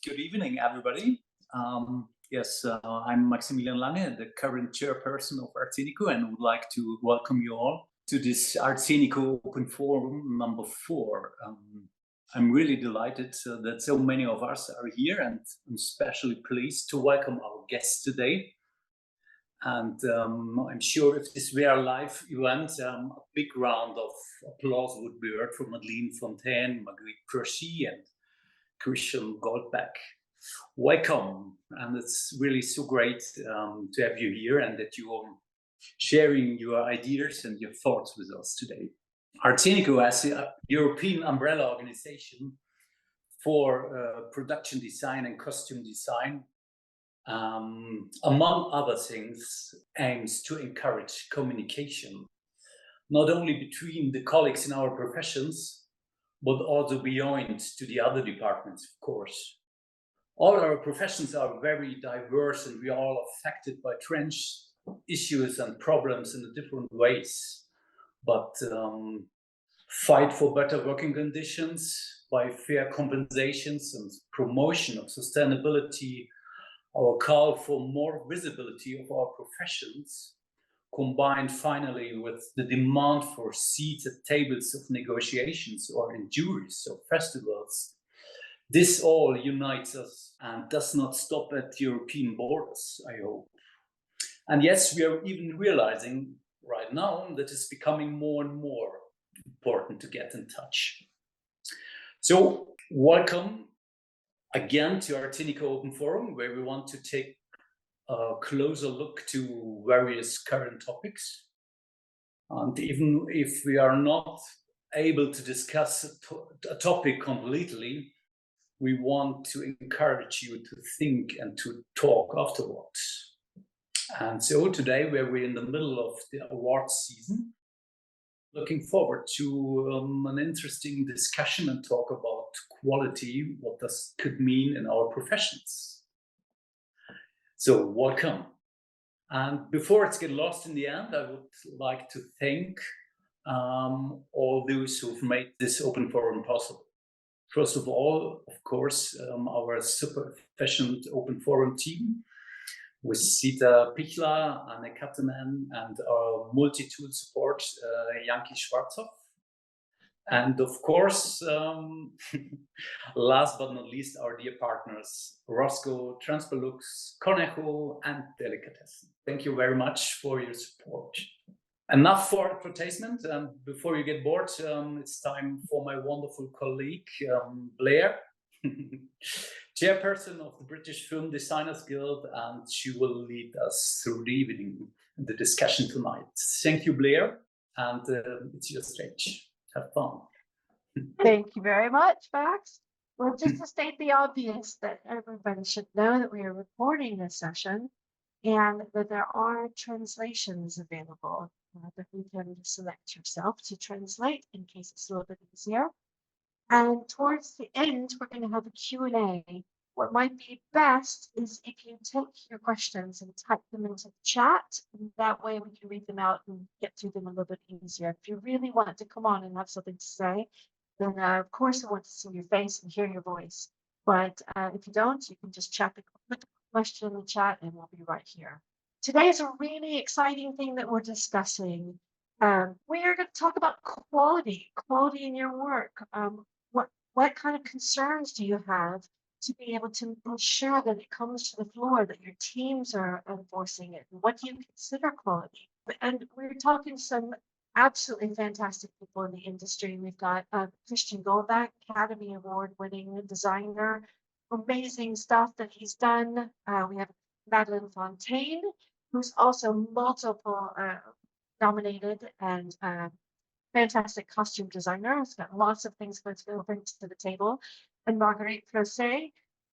Good evening, everybody. I'm Maximilian Lange, the current chairperson of ARTSCENICO, and would like to welcome you all to this ARTSCENICO Open Forum number 4. I'm really delighted that so many of us are here, and I'm especially pleased to welcome our guests today. And I'm sure if this were a live event, a big round of applause would be heard from Madeline Fontaine, Margriet, Procee, and Christian Goldbeck. Welcome, and it's really so great to have you here and that you are sharing your ideas and your thoughts with us today. ARTSCENICO, as a European umbrella organization for production design and costume design, among other things, aims to encourage communication, not only between the colleagues in our professions, but also beyond to the other departments, of course. All our professions are very diverse, and we are all affected by trends, issues and problems in different ways. But fight for better working conditions by fair compensations and promotion of sustainability, our call for more visibility of our professions, combined finally with the demand for seats at tables of negotiations or in juries or festivals. This all unites us and does not stop at European borders, I hope. And yes, we are even realizing right now that it's becoming more and more important to get in touch. So welcome again to ARTSCENICO Open Forum, where we want to take a closer look to various current topics. And even if we are not able to discuss a topic completely, we want to encourage you to think and to talk afterwards. And so today, where we're in the middle of the awards season, looking forward to an interesting discussion and talk about quality, what this could mean in our professions. So welcome. And before it's get lost in the end, I would like to thank all those who've made this open forum possible. First of all, of course, our super efficient open forum team with Sita Pichler, Anne Kattemann, and our multi-tool support, Janki Schwarzhoff. And of course, last but not least, our dear partners, Roscoe, Transpalux, Conejo, and Delicatessen. Thank you very much for your support. Enough for advertisement. Before you get bored, it's time for my wonderful colleague, Blair, chairperson of the British Film Designers Guild, and she will lead us through the evening, the discussion tonight. Thank you, Blair, and it's your stage. Have fun. Thank you very much, Max. Well, just to state the obvious, that everybody should know that we are recording this session and that there are translations available that you can select yourself to translate in case it's a little bit easier. And towards the end, we're going to have a Q&A. What might be best is if you take your questions and type them into the chat, and that way we can read them out and get through them a little bit easier. If you really want to come on and have something to say, then of course I want to see your face and hear your voice. But if you don't, you can just put the question in the chat and we'll be right here. Today is a really exciting thing that we're discussing. We are going to talk about quality in your work. What kind of concerns do you have to be able to ensure that it comes to the floor, that your teams are enforcing it? What do you consider quality? And we're talking to some absolutely fantastic people in the industry. We've got Christian Goldbeck, Academy Award-winning designer, amazing stuff that he's done. We have Madeline Fontaine, who's also multiple nominated and fantastic costume designer. He's got lots of things to bring to the table. And Margriet,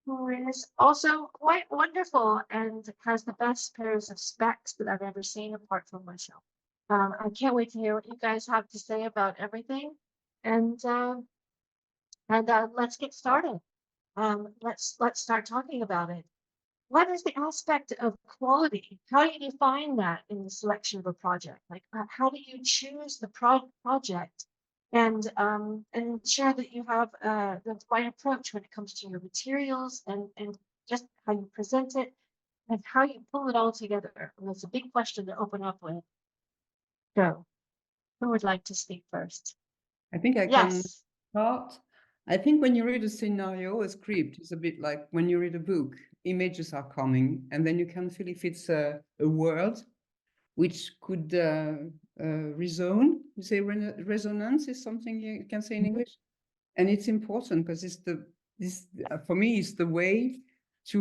who is also quite wonderful and has the best pairs of specs that I've ever seen apart from myself. I can't wait to hear what you guys have to say about everything. And let's get started. Let's start talking about it. What is the aspect of quality? How do you define that in the selection of a project? Like, how do you choose the project and ensure that you have the right approach when it comes to your materials and just how you present it and how you pull it all together. And that's a big question to open up with. So, who would like to speak first? I think I can Yes. start. I think when you read a scenario, a script is a bit like when you read a book, images are coming, and then you can feel if it's a word which could resound. You say resonance is something you can say in English, and it's important because it's for me it's the way to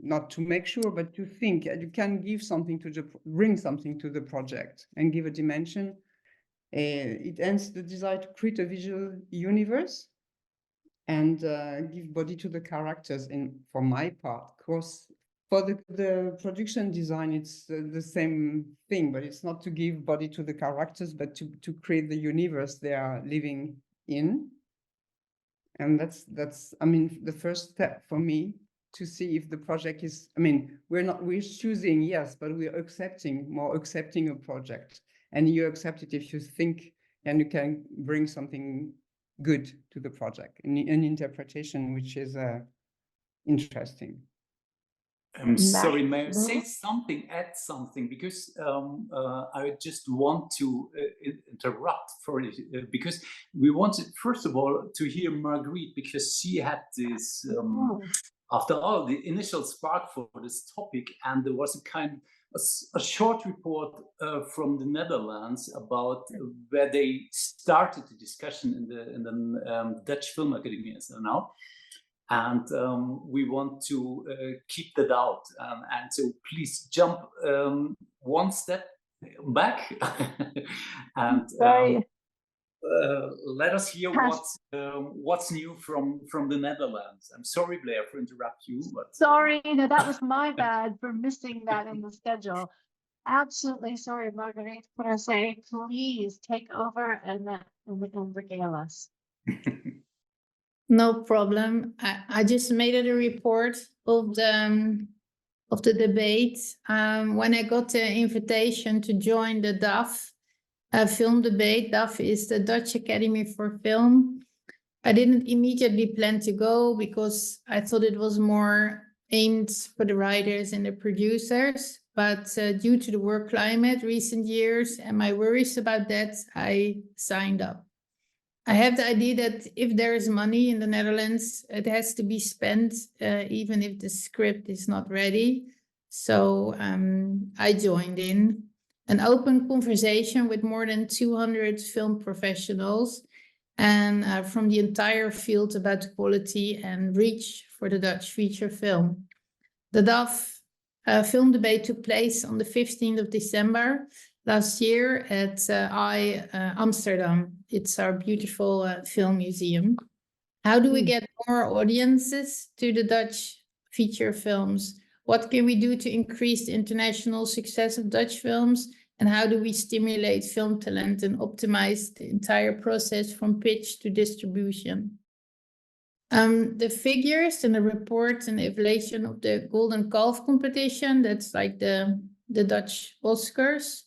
not to make sure, but to think you can give something to bring something to the project and give a dimension. It ends the desire to create a visual universe and give body to the characters. And for my part, of course, for the production design, it's the same thing, but it's not to give body to the characters, but to create the universe they are living in. And that's I mean, the first step for me to see if the project is, I mean, we're choosing, yes, but we're accepting a project. And you accept it if you think and you can bring something good to the project, an interpretation which is interesting. I'm sorry, may I say something, add something, because I just want to interrupt for it, because we wanted, first of all, to hear Margriet, because she had this, after all, the initial spark for this topic, and there was a short report from the Netherlands about where they started the discussion in the Dutch Film Academy as now. And we want to keep that out. And so please jump one step back and let us hear what's new from the Netherlands. I'm sorry, Blair, for interrupt you. But sorry, no, that was my bad for missing that in the schedule. Absolutely sorry, Margriet. Procee, please take over and regale us. No problem. I just made it a report of the debate. When I got the invitation to join the DAF film debate, DAF is the Dutch Academy for Film. I didn't immediately plan to go because I thought it was more aimed for the writers and the producers. But due to the work climate recent years and my worries about that, I signed up. I have the idea that if there is money in the Netherlands, it has to be spent, even if the script is not ready. So I joined in an open conversation with more than 200 film professionals and from the entire field about quality and reach for the Dutch feature film. The DAF film debate took place on the 15th of December last year at Amsterdam. It's our beautiful film museum. How do we get more audiences to the Dutch feature films? What can we do to increase the international success of Dutch films? And how do we stimulate film talent and optimize the entire process from pitch to distribution? The figures and the report and the evaluation of the Golden Calf competition, that's like the Dutch Oscars,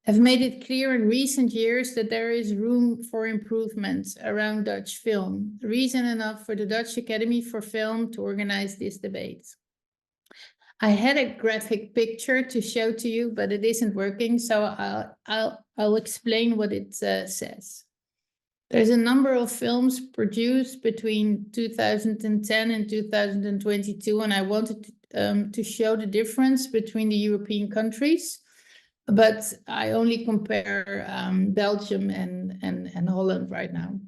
have made it clear in recent years that there is room for improvement around Dutch film. Reason enough for the Dutch Academy for Film to organize this debate. I had a graphic picture to show to you, but it isn't working, so I'll explain what it says. There's a number of films produced between 2010 and 2022, and I wanted to show the difference between the European countries. But I only compare Belgium and Holland right now.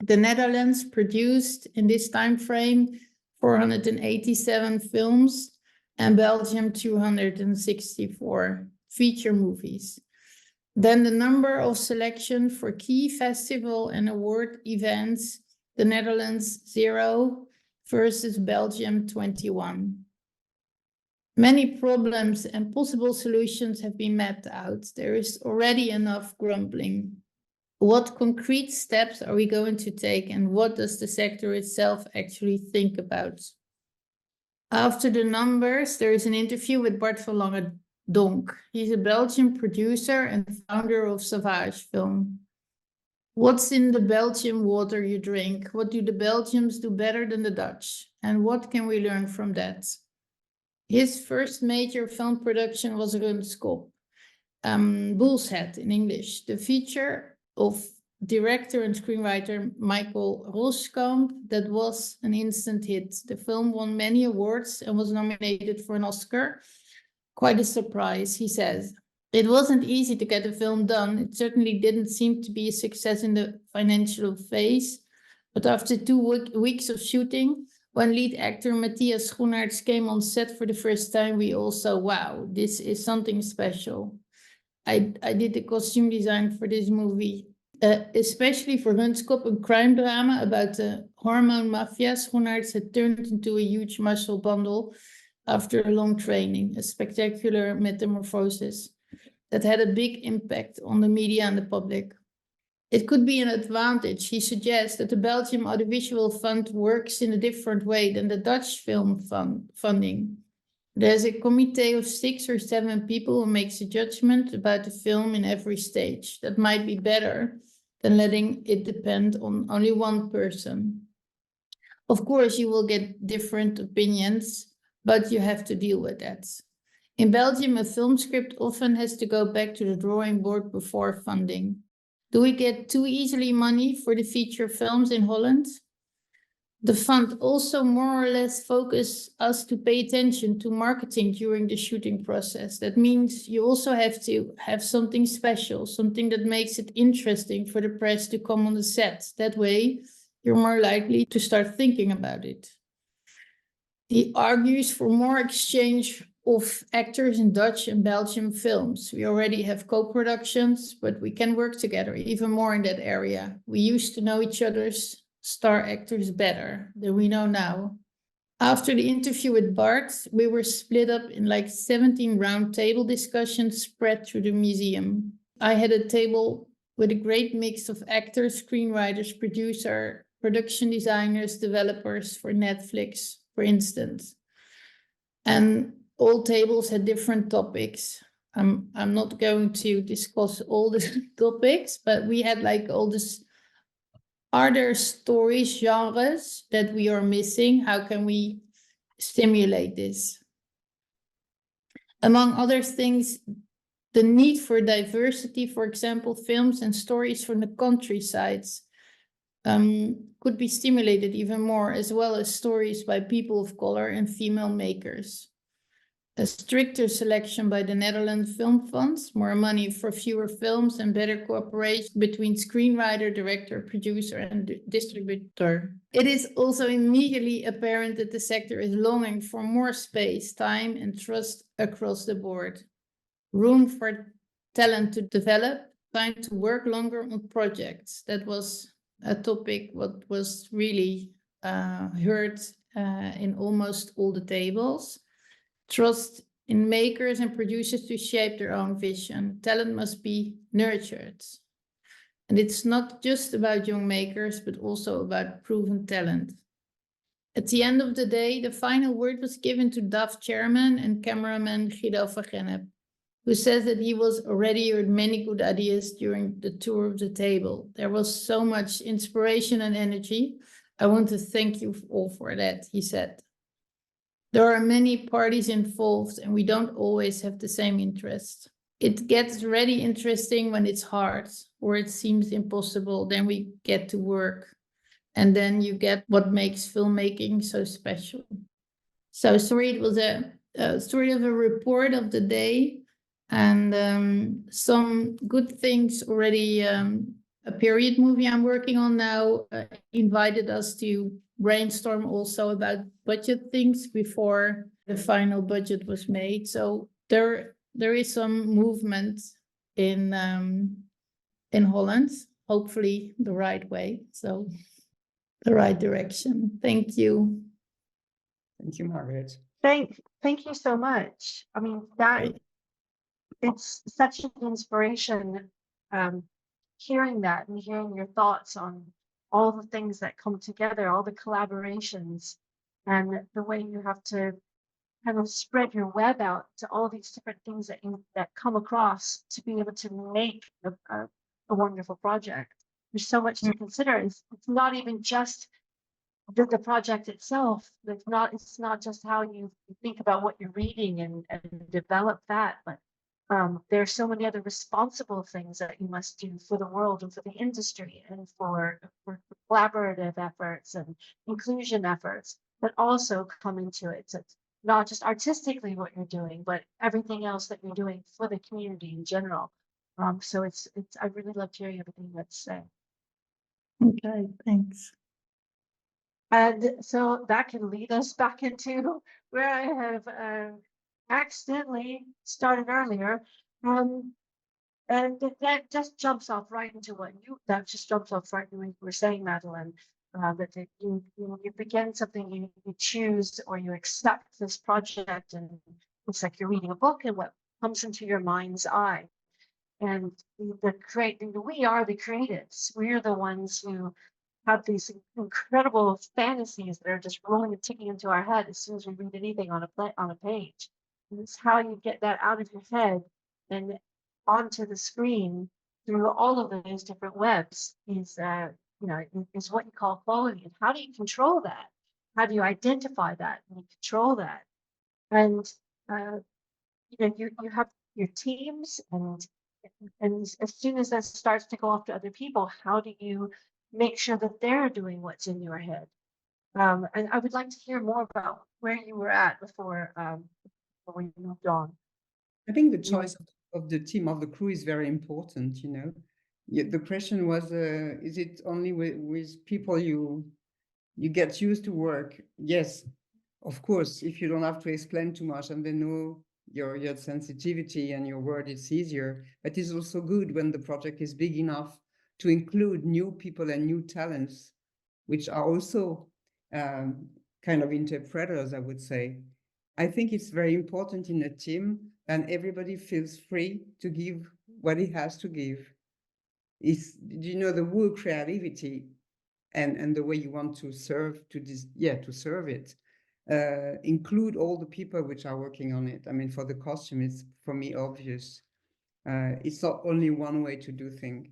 The Netherlands produced in this time frame 487 films and Belgium 264 feature movies. Then the number of selection for key festival and award events, the Netherlands 0 versus Belgium 21. Many problems and possible solutions have been mapped out. There is already enough grumbling. What concrete steps are we going to take and what does the sector itself actually think about? After the numbers, there is an interview with Bart van Lange Donk. He's a Belgian producer and founder of Savage Film. What's in the Belgian water you drink? What do the Belgians do better than the Dutch? And what can we learn from that? His first major film production was Rundskop, Bull's Head in English, the feature of director and screenwriter Michael Roskamp that was an instant hit. The film won many awards and was nominated for an Oscar. Quite a surprise, he says. It wasn't easy to get the film done. It certainly didn't seem to be a success in the financial phase. But after 2 weeks of shooting, when lead actor Matthias Schoenaerts came on set for the first time, we all saw, wow, this is something special. I did the costume design for this movie, especially for Rundskop, a crime drama about the hormone mafia. Schoenaerts had turned into a huge muscle bundle after a long training, a spectacular metamorphosis that had a big impact on the media and the public. It could be an advantage. He suggests that the Belgian Audiovisual Fund works in a different way than the Dutch film funding. There's a committee of 6 or 7 people who makes a judgment about the film in every stage. That might be better than letting it depend on only one person. Of course, you will get different opinions, but you have to deal with that. In Belgium, a film script often has to go back to the drawing board before funding. Do we get too easily money for the feature films in Holland? The fund also more or less focus us to pay attention to marketing during the shooting process. That means you also have to have something special, something that makes it interesting for the press to come on the set. That way, you're more likely to start thinking about it. He argues for more exchange of actors in Dutch and Belgian films. We already have co-productions, but we can work together even more in that area. We used to know each other's star actors better than we know now. After the interview with Bart, we were split up in like 17 round table discussions spread through the museum. I had a table with a great mix of actors, screenwriters, producer, production designers, developers for Netflix, for instance. And all tables had different topics. I'm not going to discuss all the topics, but we had like all this. Are there stories, genres that we are missing? How can we stimulate this? Among other things, the need for diversity, for example, films and stories from the countrysides could be stimulated even more, as well as stories by people of color and female makers. A stricter selection by the Netherlands Film Funds, more money for fewer films and better cooperation between screenwriter, director, producer and distributor. It is also immediately apparent that the sector is longing for more space, time and trust across the board. Room for talent to develop, time to work longer on projects. That was a topic what was really heard in almost all the tables. Trust in makers and producers to shape their own vision. Talent must be nurtured. And it's not just about young makers, but also about proven talent. At the end of the day, the final word was given to DAF chairman and cameraman Guido van Gennep, who says that he was already heard many good ideas during the tour of the table. There was so much inspiration and energy. I want to thank you all for that, he said. There are many parties involved and we don't always have the same interest. It gets really interesting when it's hard or it seems impossible. Then we get to work and then you get what makes filmmaking so special. So sorry, it was a sort of a report of the day and some good things already. A period movie I'm working on now invited us to brainstorm also about budget things before the final budget was made. So there is some movement in Holland, hopefully the right way. So the right direction. Thank you. Thank you, Margriet. Thank you so much. I mean, it's such an inspiration hearing that and hearing your thoughts on all the things that come together, all the collaborations, and the way you have to kind of spread your web out to all these different things that come across to be able to make a wonderful project. there's so much to consider. It's not even just the project itself. It's not just how you think about what you're reading and develop that, but there's so many other responsible things that you must do for the world and for the industry and for collaborative efforts and inclusion efforts that also come into it. So it's not just artistically what you're doing, but everything else that you're doing for the community in general. So it's I really loved hearing everything you had to say. Okay, thanks. And so that can lead us back into where I have accidentally started earlier. And that just jumps off right into what that just jumps off right into what you were saying, Madeline. That you begin something, you choose or you accept this project, and it's like you're reading a book, and what comes into your mind's eye. And we are the creatives. We're the ones who have these incredible fantasies that are just rolling and ticking into our head as soon as we read anything on a page. And it's how you get that out of your head and onto the screen through all of those different webs is what you call quality. And how do you control that? How do you identify that and you control that? And you have your teams, and as soon as that starts to go off to other people, how do you make sure that they're doing what's in your head? And I would like to hear more about where you were at before you moved on. I think the choice of the team, of the crew, is very important, The question was, is it only with people you get used to work? Yes, of course, if you don't have to explain too much and they know your sensitivity and your word, it's easier. But it's also good when the project is big enough to include new people and new talents, which are also kind of interpreters, I would say. I think it's very important in a team, and everybody feels free to give what he has to give. It's, the whole creativity and the way you want to serve to serve it. Include all the people which are working on it. I mean, for the costume, it's for me obvious. It's not only one way to do things,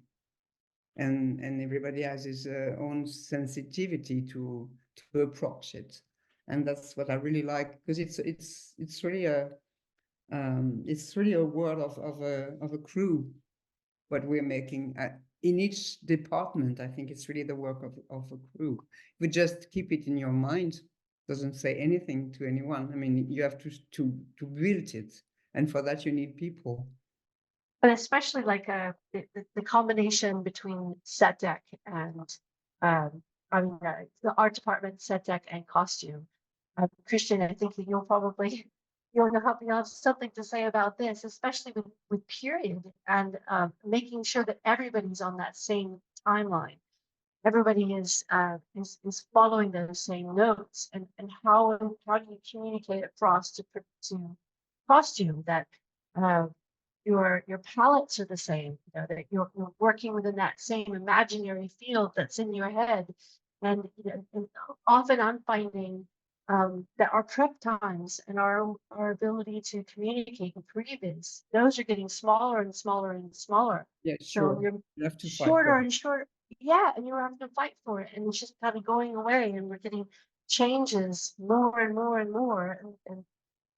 and everybody has his own sensitivity to approach it, and that's what I really like, because it's really a world of a crew. What we're making in each department, I think it's really the work of a crew. If you just keep it in your mind, doesn't say anything to anyone. I mean, you have to build it, and for that you need people. But especially like the combination between set deck and the art department, set deck and costume. Christian, I think that you'll have something to say about this, especially with period and making sure that everybody's on that same timeline. Everybody is following those same notes, and how do you communicate across to costume that your palettes are the same, that you're working within that same imaginary field that's in your head. And often I'm finding that our prep times and our ability to communicate and pre-bids, those are getting smaller and smaller and smaller. Yeah, sure. So you're you have to shorter and shorter. Yeah, and you're having to fight for it, and it's just kind of going away, and we're getting changes more and more and more, and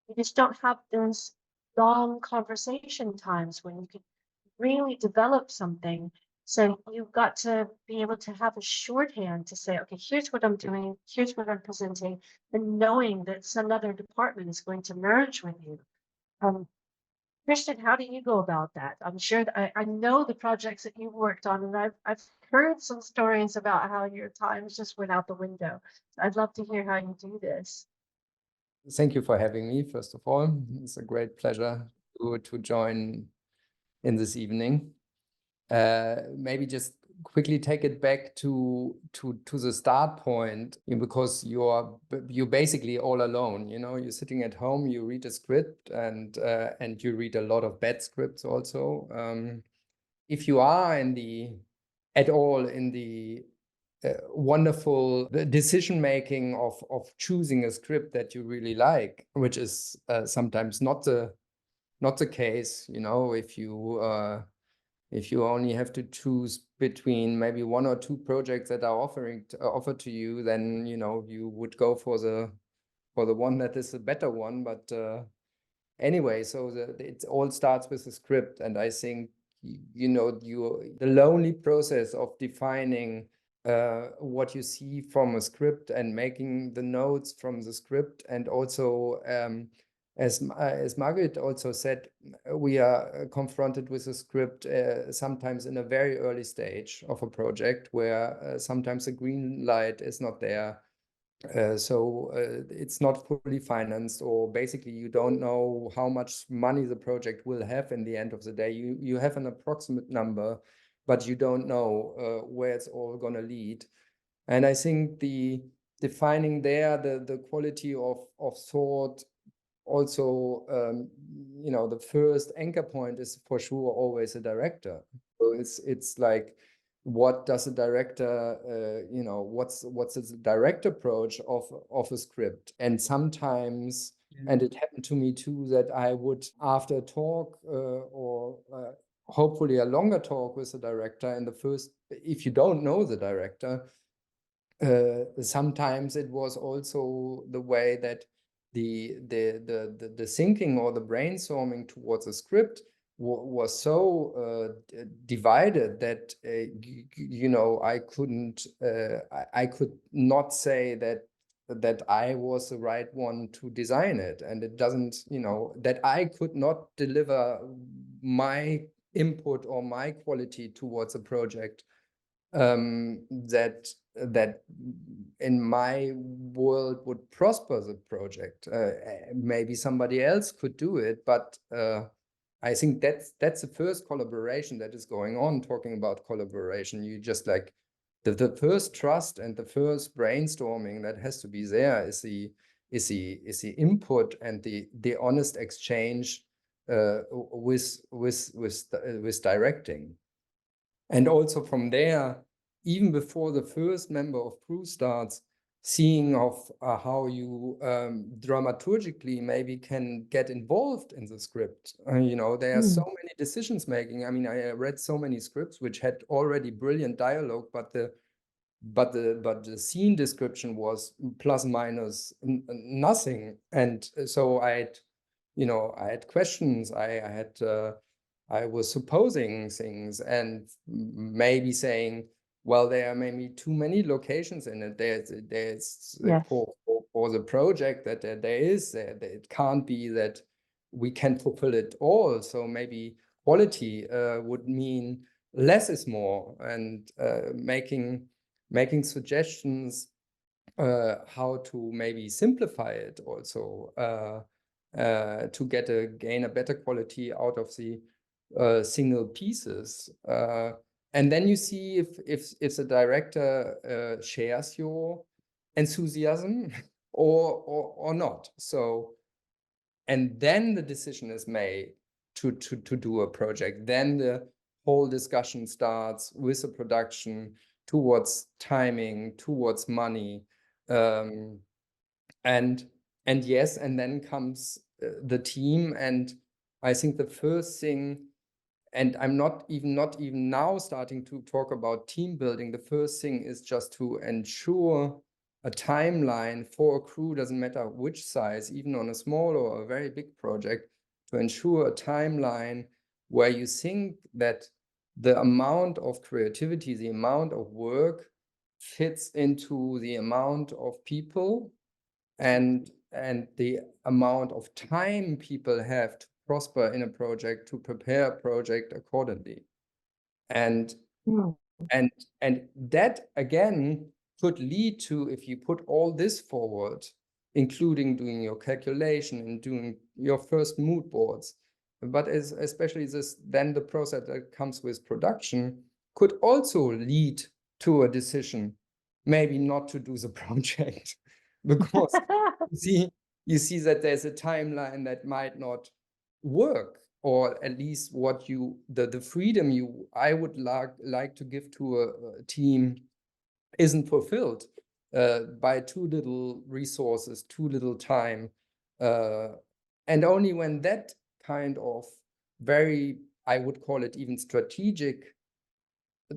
you just don't have those long conversation times when you can really develop something. So you've got to be able to have a shorthand to say, okay, here's what I'm doing, here's what I'm presenting, and knowing that some other department is going to merge with you. Christian, how do you go about that? I'm sure that I know the projects that you've worked on, and I've heard some stories about how your times just went out the window. So I'd love to hear how you do this. Thank you for having me, first of all. It's a great pleasure to join in this evening. Maybe just quickly take it back to the start point, because you're basically all alone. You're sitting at home, you read a script, and you read a lot of bad scripts also. If you are at all in the wonderful decision making of choosing a script that you really like, which is sometimes not the case, if you if you only have to choose between maybe 1 or 2 projects that are offered to you, then you would go for the one that is a better one. But anyway, so it all starts with the script, and I think the lonely process of defining what you see from a script and making the notes from the script, and also as Margriet also said, we are confronted with a script sometimes in a very early stage of a project where sometimes the green light is not there. So it's not fully financed, or basically you don't know how much money the project will have in the end of the day. You have an approximate number, but you don't know where it's all going to lead. And I think defining there the quality of thought, also the first anchor point is for sure always a director. So it's like, what does a director what's the direct approach of a script? And sometimes, and it happened to me too, that I would, after a talk or hopefully a longer talk with the director, in the first, if you don't know the director, sometimes it was also the way that the thinking or the brainstorming towards a script was so divided that I could not say that I was the right one to design it, and it doesn't that I could not deliver my input or my quality towards a project that in my world would prosper the project. Maybe somebody else could do it, but I think that's the first collaboration that is going on. Talking about collaboration, you just like the first trust and the first brainstorming that has to be there is the input and the honest exchange with directing. And also from there, even before the first member of crew starts, seeing of how you dramaturgically maybe can get involved in the script. There are so many decisions making. I mean, I read so many scripts which had already brilliant dialogue, but the scene description was plus minus nothing. And so I had questions. I was supposing things and maybe saying, well, there are maybe too many locations in it. There's Yes. for the project that it can't be that we can fulfill it all. So maybe quality would mean less is more, and making suggestions how to maybe simplify it also to gain a better quality out of the single pieces, and then you see if the director shares your enthusiasm or not. So, and then the decision is made to do a project. Then the whole discussion starts with the production, towards timing, towards money, and yes, and then comes the team. And I think the first thing, and I'm not even now starting to talk about team building. The first thing is just to ensure a timeline for a crew, doesn't matter which size, even on a small or a very big project, to ensure a timeline where you think that the amount of creativity, the amount of work fits into the amount of people and the amount of time people have to prosper in a project, to prepare a project accordingly. And that again could lead to, if you put all this forward, including doing your calculation and doing your first mood boards, but especially then the process that comes with production could also lead to a decision, maybe not to do the project, because you see that there's a timeline that might not work, or at least what the freedom I would like to give to a team isn't fulfilled by too little resources, too little time, and only when that kind of very I would call it even strategic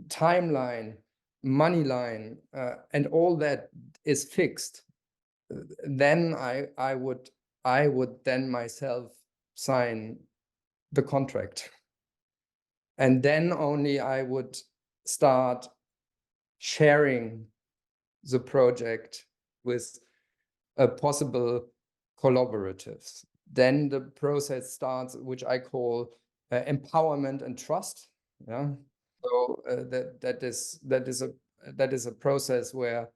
timeline, money line, and all that is fixed, then I would then myself sign the contract. And then only I would start sharing the project with possible collaboratives. Then the process starts, which I call empowerment and trust. Yeah. So that is a process where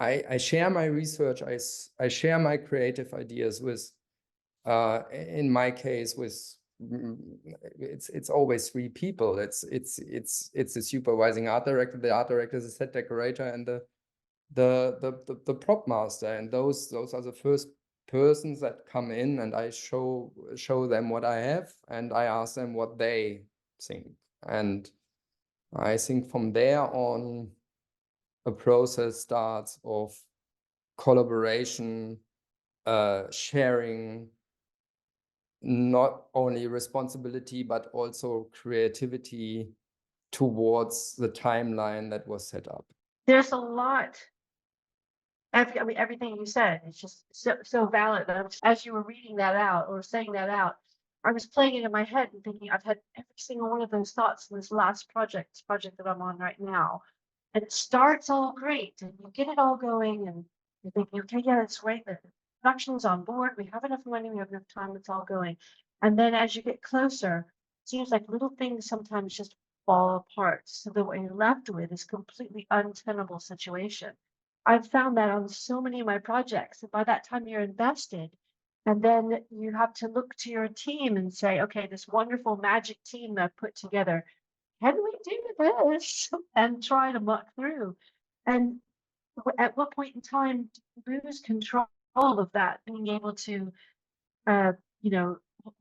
I share my research, I share my creative ideas with, in my case, with it's always 3 people. It's the supervising art director, the art director, the set decorator, and the prop master. And those are the first persons that come in, and I show them what I have, and I ask them what they think. And I think from there on, a process starts of collaboration, sharing, not only responsibility, but also creativity towards the timeline that was set up. There's a lot. I mean, everything you said is just so valid. As you were reading that out or saying that out, I was playing it in my head and thinking, I've had every single one of those thoughts in this last project that I'm on right now. And it starts all great, and you get it all going, and you're thinking, okay, yeah, it's great. The production's on board. We have enough money. We have enough time. It's all going. And then as you get closer, it seems like little things sometimes just fall apart. So that what you're left with is completely untenable situation. I've found that on so many of my projects. And by that time you're invested, and then you have to look to your team and say, okay, this wonderful magic team that I've put together, can we do this? And try to muck through. And at what point in time do you lose control of that, being able to, you know,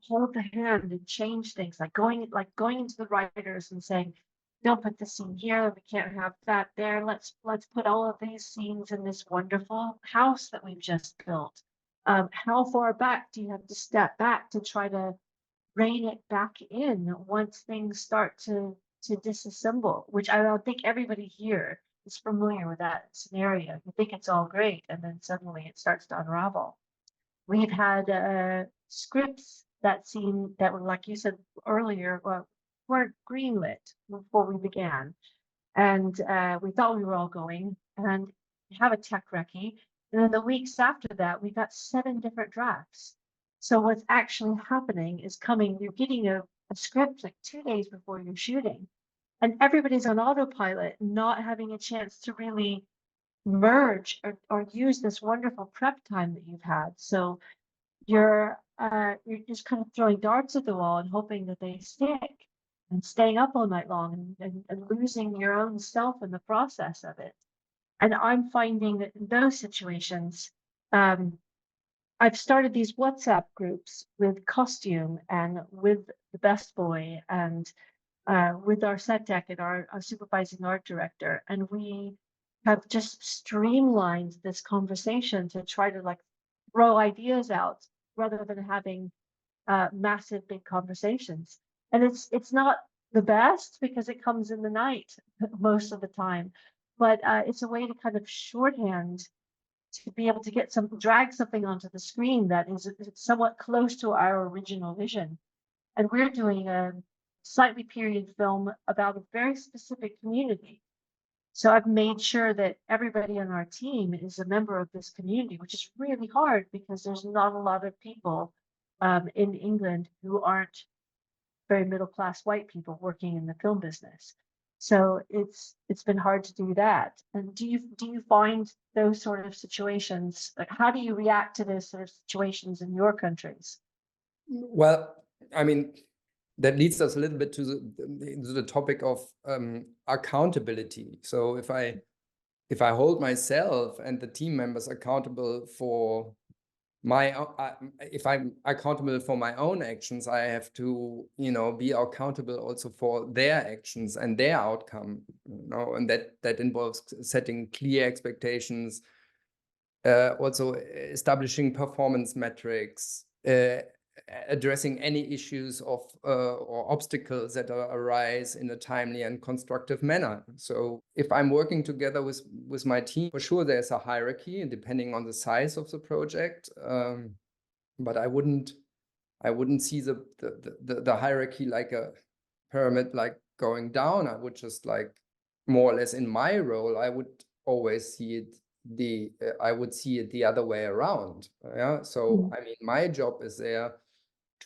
hold the hand and change things, like going into the writers and saying, don't put this scene here, we can't have that there. Let's put all of these scenes in this wonderful house that we've just built. How far back do you have to step back to try to rein it back in once things start to disassemble, which I don't think everybody here is familiar with that scenario. You think it's all great, and then suddenly it starts to unravel. We've had scripts that were, like you said earlier, were greenlit before we began. And we thought we were all going, and we have a tech recce. And then the weeks after that, we got 7 different drafts. So what's actually happening is you're getting a script like 2 days before you're shooting. And everybody's on autopilot, not having a chance to really merge or use this wonderful prep time that you've had. So you're just kind of throwing darts at the wall and hoping that they stick, and staying up all night long and losing your own self in the process of it. And I'm finding that in those situations, I've started these WhatsApp groups with costume and with the best boy and with our set deck and our supervising art director. And we have just streamlined this conversation to try to like throw ideas out rather than having massive big conversations. And it's not the best because it comes in the night most of the time, but it's a way to kind of shorthand to be able to drag something onto the screen that is somewhat close to our original vision. And we're doing a slightly period film about a very specific community. So I've made sure that everybody on our team is a member of this community, which is really hard because there's not a lot of people in England who aren't very middle-class white people working in the film business. So it's been hard to do that. And do you find those sort of situations? Like, how do you react to those sort of situations in your countries? Well, I mean, that leads us a little bit to the topic of accountability. So if I hold myself and the team members accountable for if I'm accountable for my own actions, I have to, be accountable also for their actions and their outcome, and that involves setting clear expectations, also establishing performance metrics, addressing any issues of or obstacles that arise in a timely and constructive manner. So if I'm working together with my team, for sure there's a hierarchy, and depending on the size of the project, but I wouldn't see the hierarchy like a pyramid, like going down. I would just, like, more or less in my role, I would always see it the other way around. Yeah. So I mean, my job is there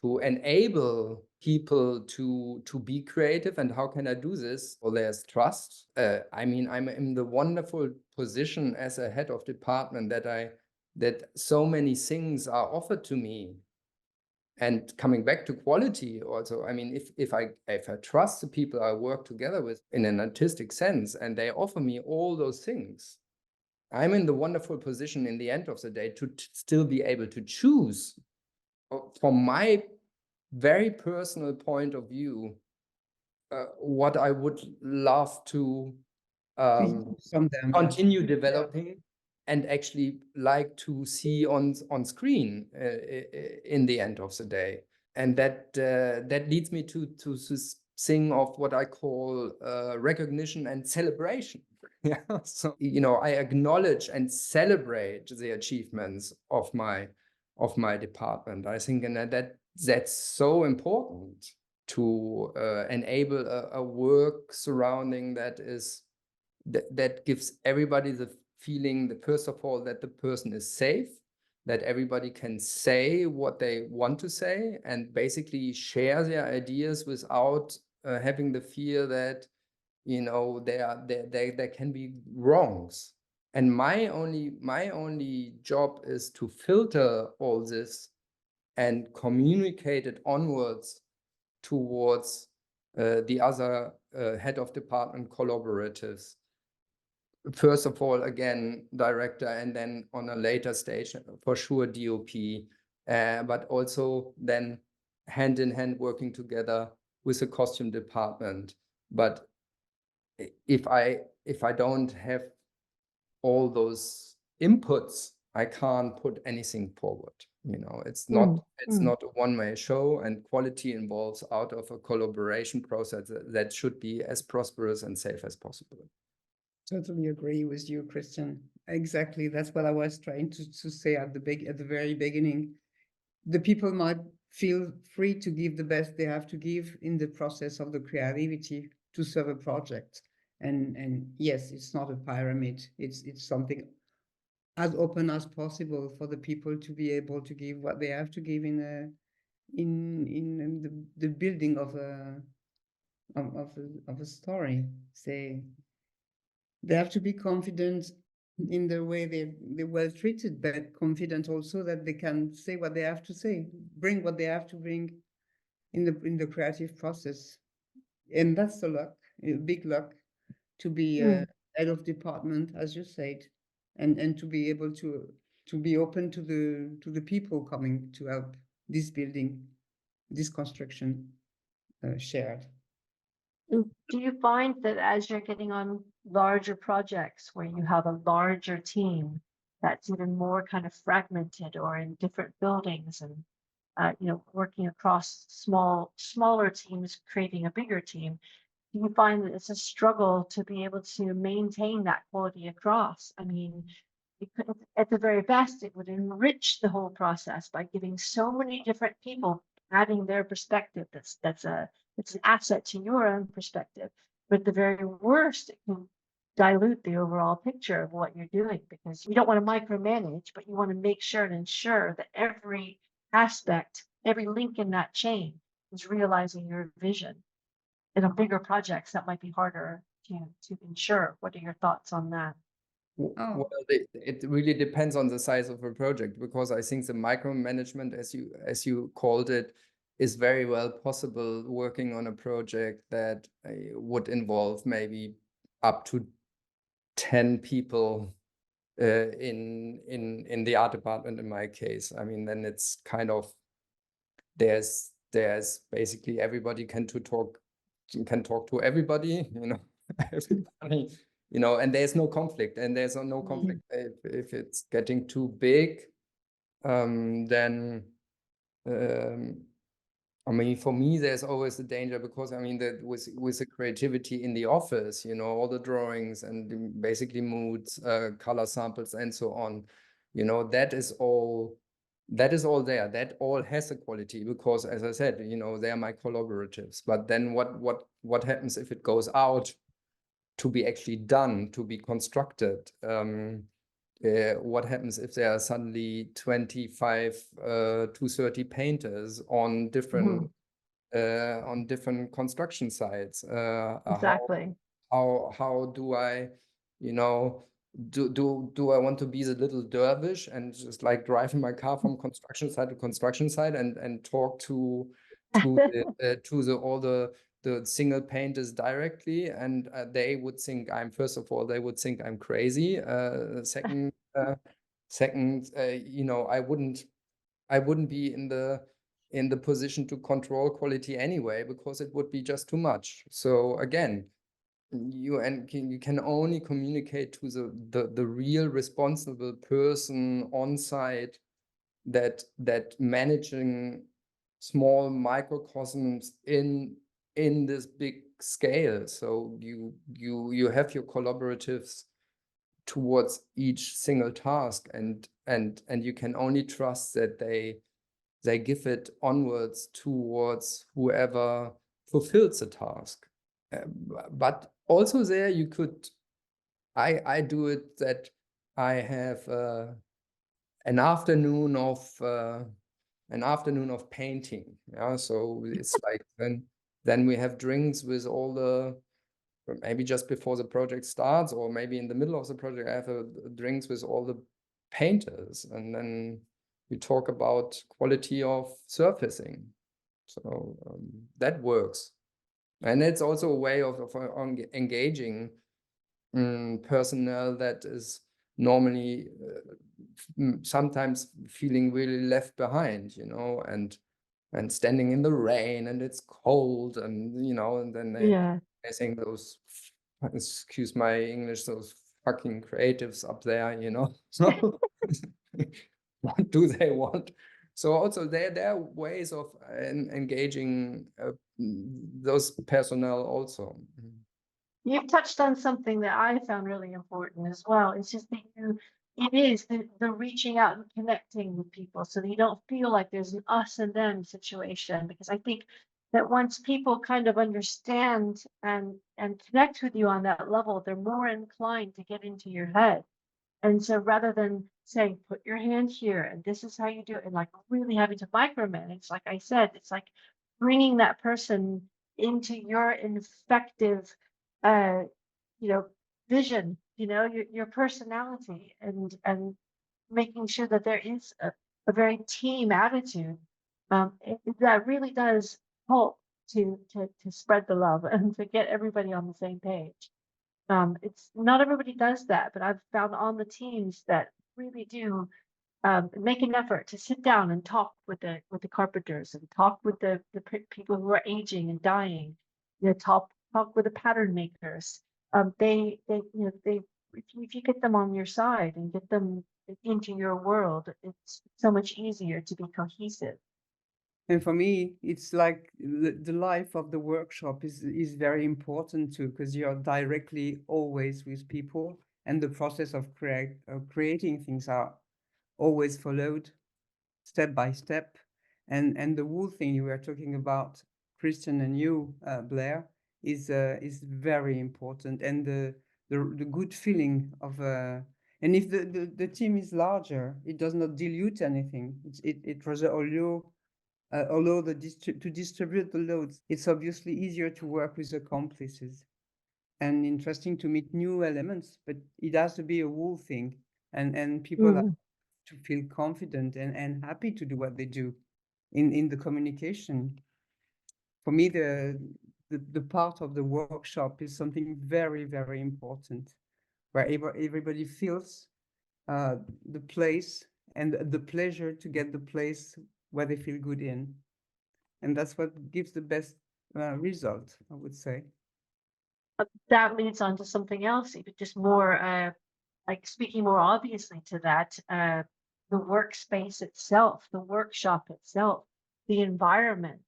to enable people to be creative. And how can I do this? Well, there's trust. I mean, I'm in the wonderful position as a head of department that so many things are offered to me. And coming back to quality also, I mean, if I trust the people I work together with in an artistic sense, and they offer me all those things, I'm in the wonderful position in the end of the day to still be able to choose, from my very personal point of view, what I would love to continue developing and actually like to see on screen in the end of the day. And that leads me to this thing of what I call recognition and celebration. Yeah. So, you know, I acknowledge and celebrate the achievements of my department. I think, and that's so important to enable a work surrounding that gives everybody the feeling that, first of all, that the person is safe, that everybody can say what they want to say and basically share their ideas without having the fear that, you know, there can be wrongs. And my only job is to filter all this and communicate it onwards towards the other head of department collaboratives. First of all, again, director, and then on a later stage, for sure, DOP, but also then hand in hand working together with the costume department. But if I don't have all those inputs, I can't put anything forward. You know, it's not a one-way show, and quality involves out of a collaboration process that should be as prosperous and safe as possible. Totally agree with you, Christian. Exactly. That's what I was trying to say at the very beginning. The people might feel free to give the best they have to give in the process of the creativity to serve a project. And yes, it's not a pyramid. It's something as open as possible for the people to be able to give what they have to give in the building of a story. Say, they have to be confident in the way they're well treated, but confident also that they can say what they have to say, bring what they have to bring in the creative process. And that's a big luck to be head of department, as you said, and to be able to be open to the people coming to help this building, this construction shared. Do you find that as you're getting on larger projects where you have a larger team that's even more kind of fragmented or in different buildings and you know, working across smaller teams creating a bigger team, do you find that it's a struggle to be able to maintain that quality across? I mean, at the very best, it would enrich the whole process by giving so many different people adding their perspective. It's an asset to your own perspective. But at the very worst, it can dilute the overall picture of what you're doing, because you don't want to micromanage, but you want to make sure and ensure that every aspect, every link in that chain is realizing your vision. In a bigger projects, that might be harder to ensure. What are your thoughts on that? Well, it really depends on the size of a project, because I think the micromanagement, as you called it, is very well possible working on a project that would involve maybe up to 10 people in the art department. In my case, I mean, then it's kind of there's basically everybody can talk to everybody, you know, everybody. You know, and there's no conflict, and there's no conflict. If it's getting too big, then I mean, for me, there's always the danger because I mean that with the creativity in the office, you know, all the drawings and basically moods, color samples, and so on, you know, that is all there. That all has a quality because, as I said, you know, they are my collaboratives. But then what happens if it goes out to be actually done, to be constructed? What happens if there are suddenly 25 to 30 painters on different construction sites? Exactly. How do I, you know, do I want to be the little dervish and just like driving my car from construction site to construction site and talk to all the single painters directly, and they would think first of all they would think I'm crazy. Second, you know, I wouldn't be in the position to control quality anyway because it would be just too much. So again, you can only communicate to the real responsible person on site that managing small microcosms in this big scale. So you have your collaboratives towards each single task, and you can only trust that they give it onwards towards whoever fulfills the task. But also there you could, I do it that I have an afternoon of painting. Yeah, so it's like then we have drinks with all the, maybe just before the project starts, or maybe in the middle of the project, I have drinks with all the painters, and then we talk about quality of surfacing. So that works, and it's also a way of engaging personnel that is normally sometimes feeling really left behind, you know, and standing in the rain and it's cold, and you know, and then I think those, excuse my English, those fucking creatives up there, you know. So what do they want? So also there are ways of engaging those personnel also. You've touched on something that I found really important as well. It's just that it is the reaching out and connecting with people so that you don't feel like there's an us and them situation. Because I think that once people kind of understand and connect with you on that level, they're more inclined to get into your head. And so rather than saying, put your hand here and this is how you do it, and like really having to micromanage, like I said, it's like bringing that person into your effective, you know, vision, you know, your personality, and making sure that there is a very team attitude. That really does help to spread the love and to get everybody on the same page. It's not everybody does that, but I've found on the teams that really do make an effort to sit down and talk with the carpenters and talk with the people who are aging and dying. You know, talk with the pattern makers. They you know, if you get them on your side and get them into your world, it's so much easier to be cohesive. And for me, it's like the life of the workshop is very important too, because you're directly always with people, and the process of creating things are always followed step by step. And the whole thing you were talking about, Christian and you, Blair, is very important. And the good feeling of and if the team is larger, it does not dilute anything. It rather although to distribute the loads, it's obviously easier to work with accomplices and interesting to meet new elements, but it has to be a whole thing, and people have to feel confident and happy to do what they do in the communication. For me, the part of the workshop is something very, very important, where everybody feels the place and the pleasure to get the place where they feel good in. And that's what gives the best result, I would say. That leads on to something else, even just more like speaking more obviously to that, the workspace itself, the workshop itself. the environment.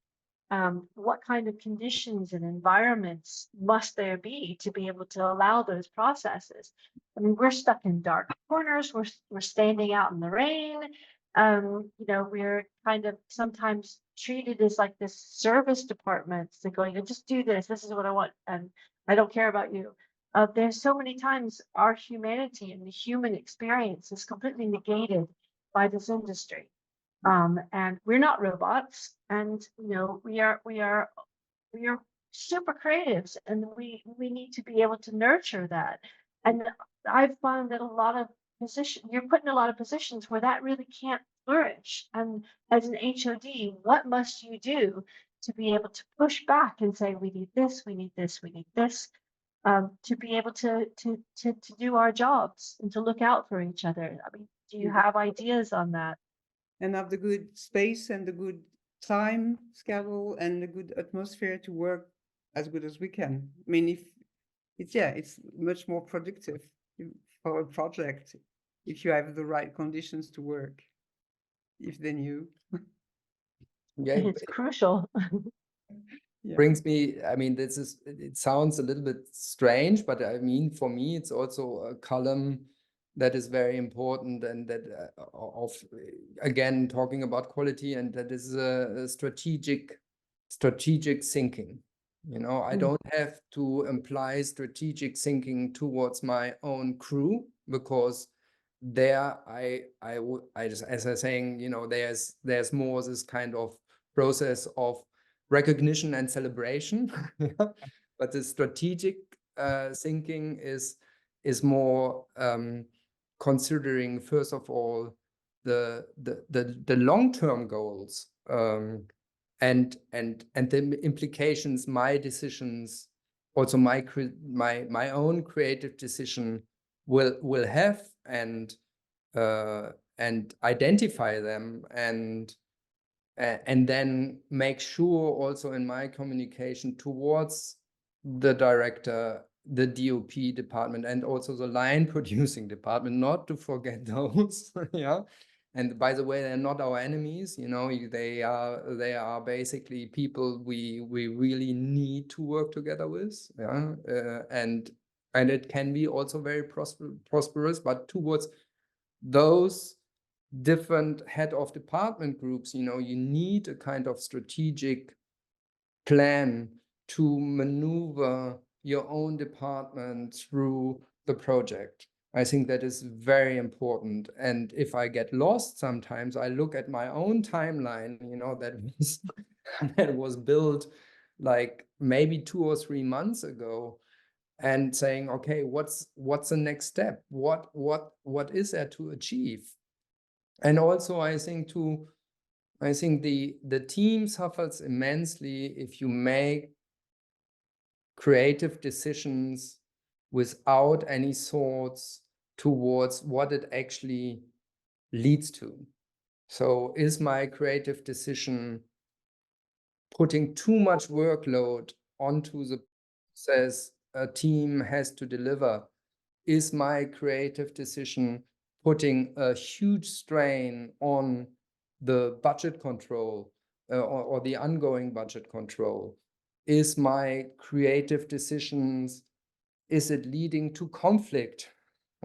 What kind of conditions and environments must there be to be able to allow those processes? I mean, we're stuck in dark corners. We're standing out in the rain. You know, we're kind of sometimes treated as like this service department. So going, just do this. This is what I want, and I don't care about you. There's so many times our humanity and the human experience is completely negated by this industry. And we're not robots, and you know, we are super creatives, and we need to be able to nurture that. And I've found that a lot of you're put in a lot of positions where that really can't flourish. And as an HOD, what must you do to be able to push back and say, we need this, we need this, we need this, to be able to do our jobs and to look out for each other? I mean, do you have ideas on that? And have the good space and the good time schedule and the good atmosphere to work as good as we can. I mean, if it's much more productive for a project if you have the right conditions to work. Yeah, It's crucial. Yeah. brings me, I mean, it sounds a little bit strange, but I mean, for me, it's also a column that is very important, and that again, talking about quality, and that is a strategic thinking. You know, I don't have to imply strategic thinking towards my own crew, because there as I was saying, you know, there's more this kind of process of recognition and celebration. But the strategic thinking is more considering, first of all, the long-term goals, and the implications my decisions, also my own creative decision will have, and identify them, and then make sure also in my communication towards the director, the DOP department, and also the line producing department, not to forget those. Yeah. And by the way, they're not our enemies, you know, they are basically people we really need to work together with. Yeah. And it can be also very prosperous, but towards those different head of department groups, you know, you need a kind of strategic plan to maneuver your own department through the project. I think that is very important. And if I get lost sometimes, I look at my own timeline, you know, that was built like maybe 2 or 3 months ago, and saying, okay, what's the next step? What is there to achieve? And also, I think the team suffers immensely if you make creative decisions without any thoughts towards what it actually leads to. So is my creative decision putting too much workload onto the process a team has to deliver? Is my creative decision putting a huge strain on the budget control, or the ongoing budget control? Is my creative decisions, is it leading to conflict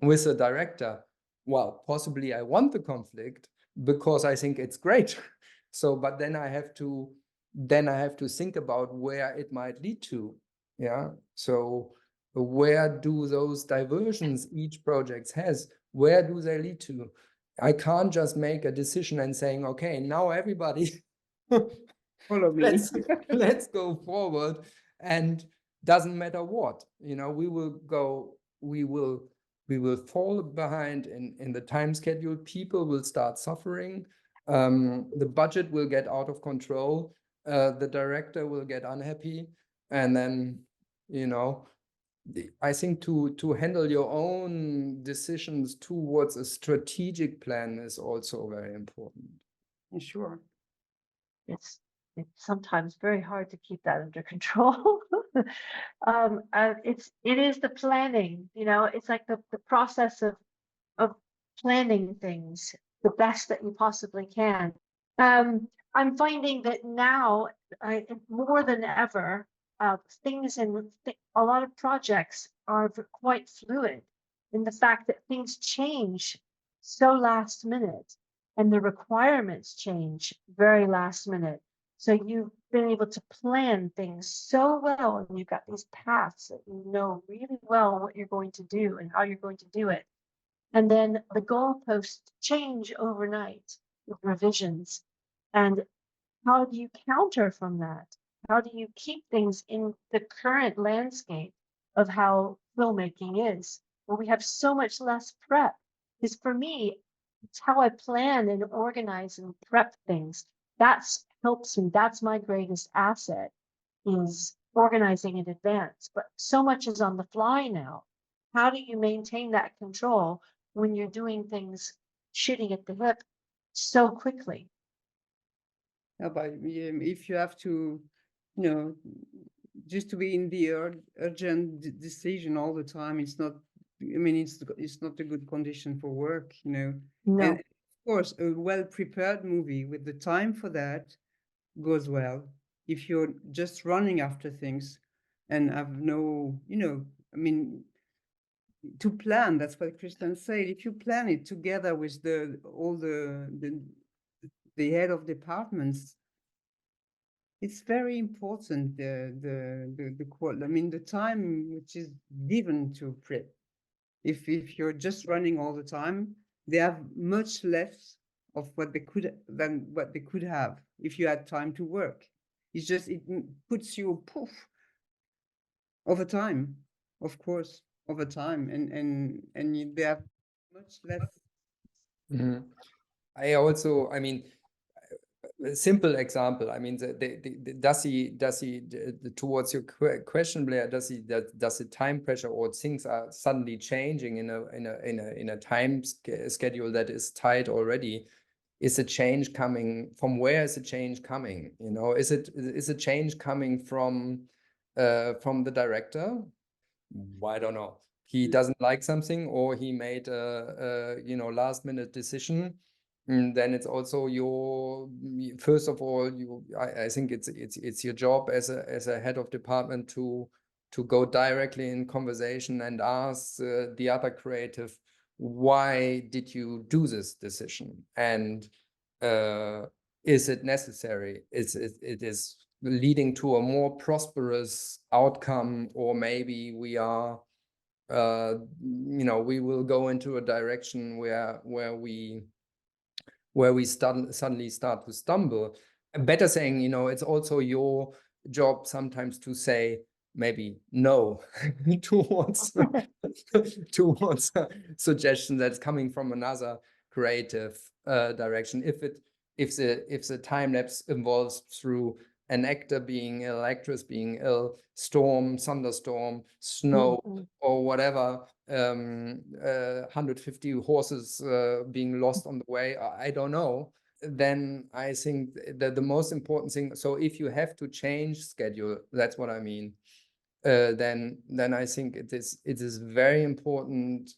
with the director? Well, possibly I want the conflict because I think it's great. So, but then I have to think about where it might lead to. Yeah. So where do those diversions each project has, where do they lead to? I can't just make a decision and saying, okay, now everybody Follow me. let's go forward, and doesn't matter what, you know, we will fall behind in the time schedule. People will start suffering. The budget will get out of control. The director will get unhappy, and then, you know, I think to handle your own decisions towards a strategic plan is also very important. Sure. It's sometimes very hard to keep that under control. It is the planning, you know, it's like the process of planning things the best that you possibly can. I'm finding that now, more than ever, things and a lot of projects are quite fluid in the fact that things change so last minute and the requirements change very last minute. So you've been able to plan things so well, and you've got these paths that you know really well what you're going to do and how you're going to do it. And then the goalposts change overnight with revisions. And how do you counter from that? How do you keep things in the current landscape of how filmmaking is? Well, we have so much less prep. Because for me, it's how I plan and organize and prep things. That's helps me. That's my greatest asset, is organizing in advance. But so much is on the fly now. How do you maintain that control when you're doing things shooting at the hip so quickly? Yeah, but if you have to, you know, just to be in the urgent decision all the time, it's not. I mean, it's not a good condition for work, you know. No. And of course, a well-prepared movie with the time for that goes well. If you're just running after things and have no, you know, I mean, to plan, that's what Christian said. If you plan it together with all the head of departments, it's very important, the quote. I mean, the time which is given to prep. If you're just running all the time, they have much less of what they could have if you had time to work. It's just, it puts you poof over time, of course, over time, and they have much less. Mhm. I mean, a simple example. I mean, does he towards your question, Blair? Does the time pressure or things are suddenly changing in a time schedule that is tight already? Is a change coming from where? Is a change coming? You know, is a change coming from the director? I don't know. He doesn't like something, or he made a last minute decision. And then it's also first of all, I think it's your job as a head of department to go directly in conversation and ask the other creative, why did you do this decision, and is it necessary? It is leading to a more prosperous outcome, or maybe we are we will go into a direction where we suddenly start to stumble. Better saying, it's also your job sometimes to say maybe no towards towards a suggestion that's coming from another creative direction. If the time lapse involves through an actor being ill, actress being ill, storm, thunderstorm, snow, or whatever, 150 horses being lost on the way, I don't know, then I think that the most important thing, so if you have to change schedule, that's what I mean, then I think it is very important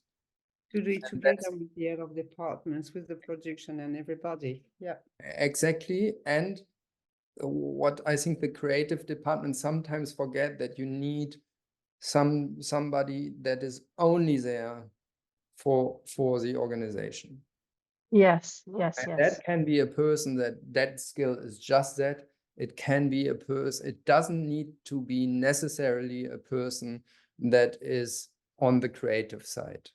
to do it together with the head of departments, with the production and everybody. Yeah, exactly. And what I think the creative department sometimes forget, that you need somebody that is only there for the organization. Yes. That can be a person that skill is just that. It can be a person. It doesn't need to be necessarily a person that is on the creative side.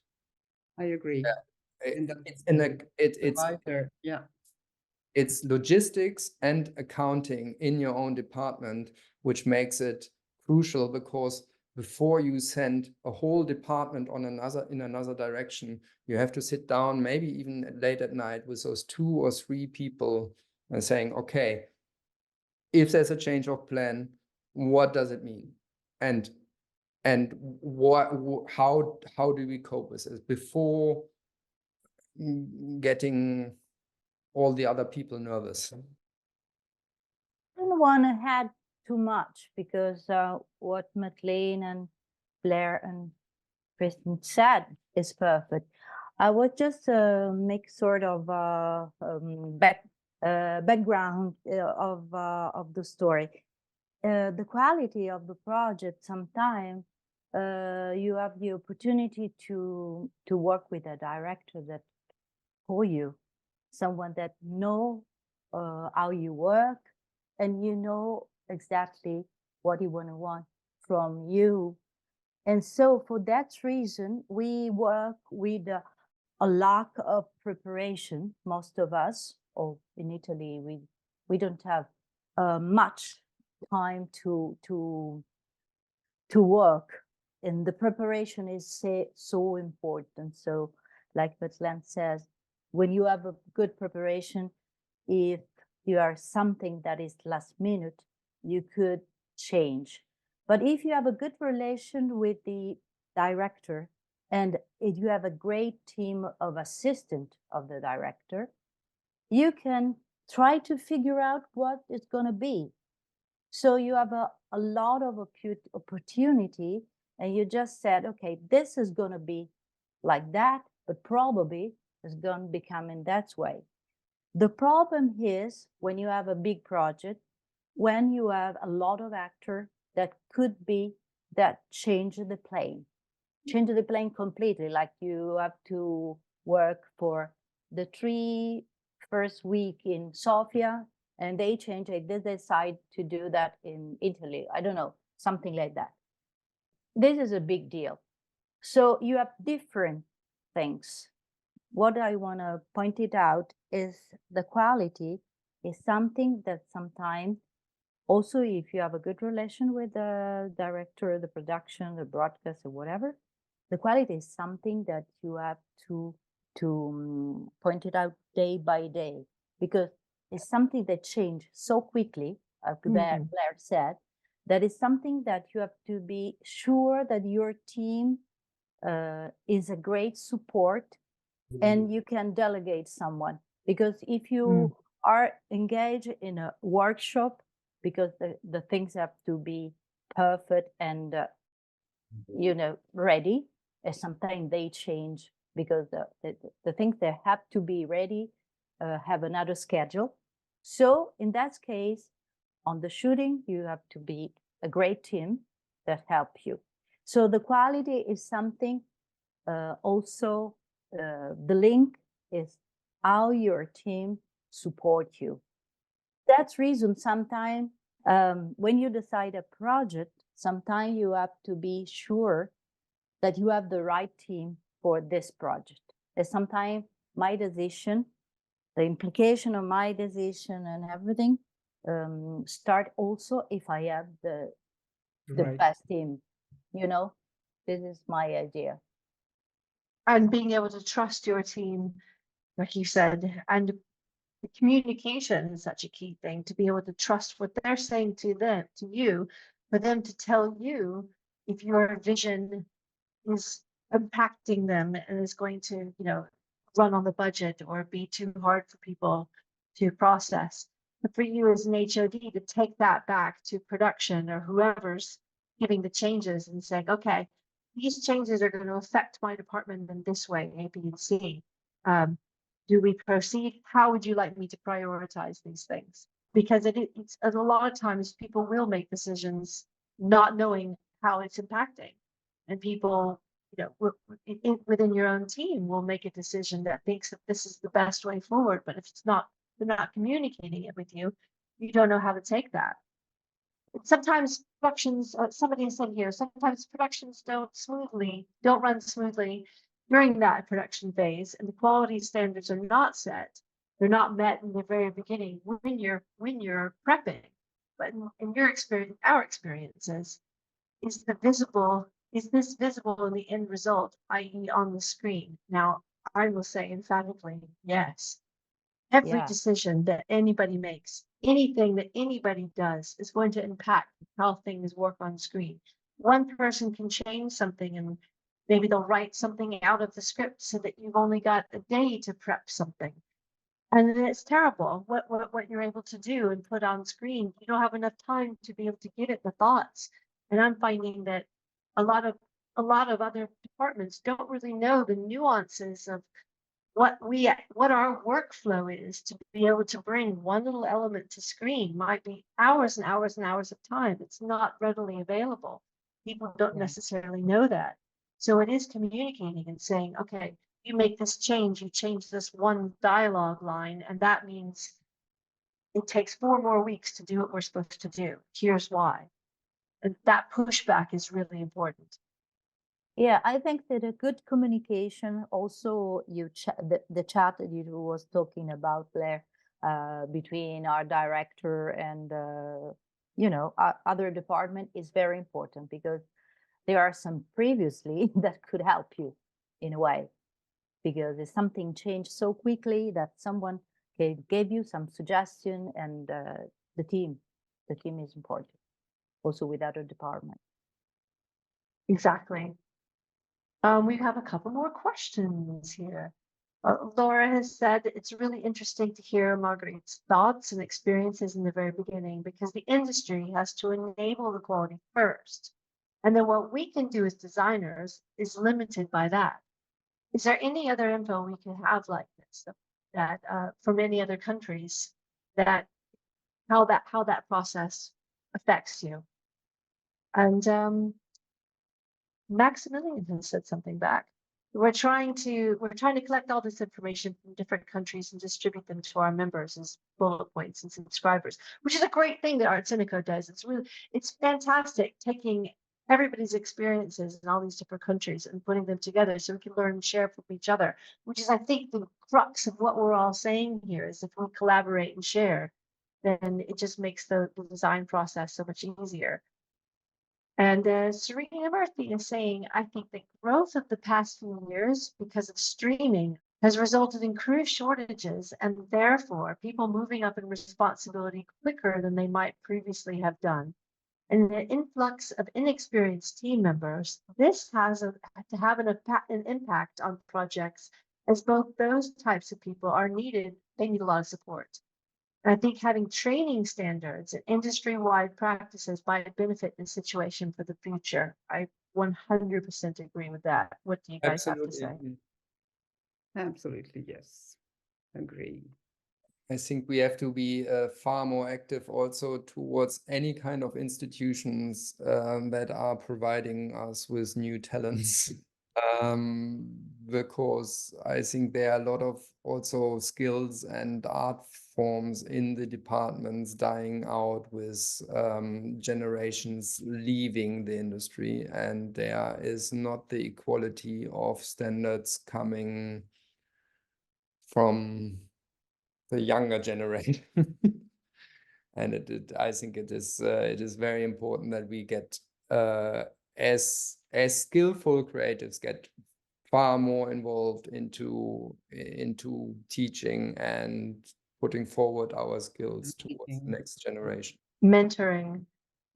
I agree. Yeah. It's logistics and accounting in your own department, which makes it crucial, because before you send a whole department in another direction, you have to sit down, maybe even late at night, with those 2 or 3 people and saying, okay, if there's a change of plan, what does it mean? And how do we cope with this before getting all the other people nervous? I didn't want to add too much, because what Madeline and Blair and Christian said is perfect. I would just make sort of background of the story. The quality of the project, sometimes you have the opportunity to work with a director that for you, someone that know how you work, and you know exactly what you want from you. And so for that reason, we work with a lack of preparation, most of us, or in Italy, we don't have much time to work. And the preparation is so important. So like Madeline says, when you have a good preparation, if you are something that is last minute, you could change. But if you have a good relation with the director, and if you have a great team of assistant of the director, you can try to figure out what it's going to be. So you have a lot of opportunity, and you just said, okay, this is going to be like that, but probably it's going to become in that way. The problem is when you have a big project, when you have a lot of actors that could be that change the plane completely. Like you have to work for the 3 first week in Sofia, and they change it. They decide to do that in Italy. I don't know, something like that. This is a big deal. So you have different things. What I want to point it out is the quality is something that sometimes also, if you have a good relation with the director, the production, the broadcast, or whatever, the quality is something that you have to point it out day by day, because it's something that changes so quickly, as Blair said, that is something that you have to be sure that your team is a great support, and you can delegate someone. Because if you are engaged in a workshop, because the things have to be perfect and ready, and sometimes they change because the things that have to be ready have another schedule. So in that case, on the shooting, you have to be a great team that help you. So the quality is something. Also, the link is how your team support you. That's reason sometimes when you decide a project, sometimes you have to be sure that you have the right team for this project. And sometimes my decision, the implication of my decision and everything start also if I have the best team. This is my idea. And being able to trust your team, like you said, and the communication is such a key thing, to be able to trust what they're saying to you, for them to tell you if your vision is impacting them and is going to, run on the budget or be too hard for people to process. But for you as an HOD to take that back to production or whoever's giving the changes and saying, okay, these changes are going to affect my department in this way, A, B, and C. Do we proceed? How would you like me to prioritize these things? Because it's a lot of times people will make decisions not knowing how it's impacting, and people, within your own team will make a decision that thinks that this is the best way forward. But if they're not communicating it with you, you don't know how to take that. Sometimes productions, somebody has said here, sometimes productions don't run smoothly during that production phase, and the quality standards are not set. They're not met in the very beginning when you're prepping. But in your experience, our experiences, is this visible in the end result, i.e. on the screen? Now, I will say emphatically, yes. Every decision that anybody makes, anything that anybody does, is going to impact how things work on screen. One person can change something, and maybe they'll write something out of the script so that you've only got a day to prep something. And then it's terrible what you're able to do and put on screen. You don't have enough time to be able to get at the thoughts. And I'm finding that a lot of other departments don't really know the nuances of what our workflow is to be able to bring one little element to screen might be hours and hours and hours of time. It's not readily available. People don't necessarily know that. So it is communicating and saying, okay, you make this change, you change this one dialogue line, and that means it takes 4 more weeks to do what we're supposed to do. Here's why. And that pushback is really important. Yeah, I think that a good communication also, the chat that you was talking about, Blair, between our director and our other department is very important, because there are some previously that could help you in a way, because if something changed so quickly that someone gave you some suggestion, and the team is important also with other department. Exactly. We have a couple more questions here. Laura has said it's really interesting to hear Margriet's thoughts and experiences in the very beginning, because the industry has to enable the quality first. And then what we can do as designers is limited by that. Is there any other info we can have like this that from any other countries, that how that process affects you? And Maximilian has said something back. We're trying to collect all this information from different countries and distribute them to our members as bullet points and subscribers, which is a great thing that ARTSCENICO does. It's fantastic taking everybody's experiences in all these different countries and putting them together so we can learn and share from each other, which is, I think, the crux of what we're all saying here, is if we collaborate and share, then it just makes the design process so much easier. And Serena Murthy is saying, I think the growth of the past few years because of streaming has resulted in crew shortages, and therefore people moving up in responsibility quicker than they might previously have done. And the influx of inexperienced team members, this has to have an impact on projects, as both those types of people are needed. They need a lot of support. I think having training standards and industry-wide practices might benefit the situation for the future. I 100% agree with that. What do you guys have to say? Absolutely, yes. Agree. I think we have to be far more active also towards any kind of institutions that are providing us with new talents. Because I think there are a lot of also skills and art forms in the departments dying out with generations leaving the industry, and there is not the equality of standards coming from the younger generation. And I think it is very important that we get as skillful creatives get far more involved into teaching and putting forward our skills towards the next generation. Mentoring.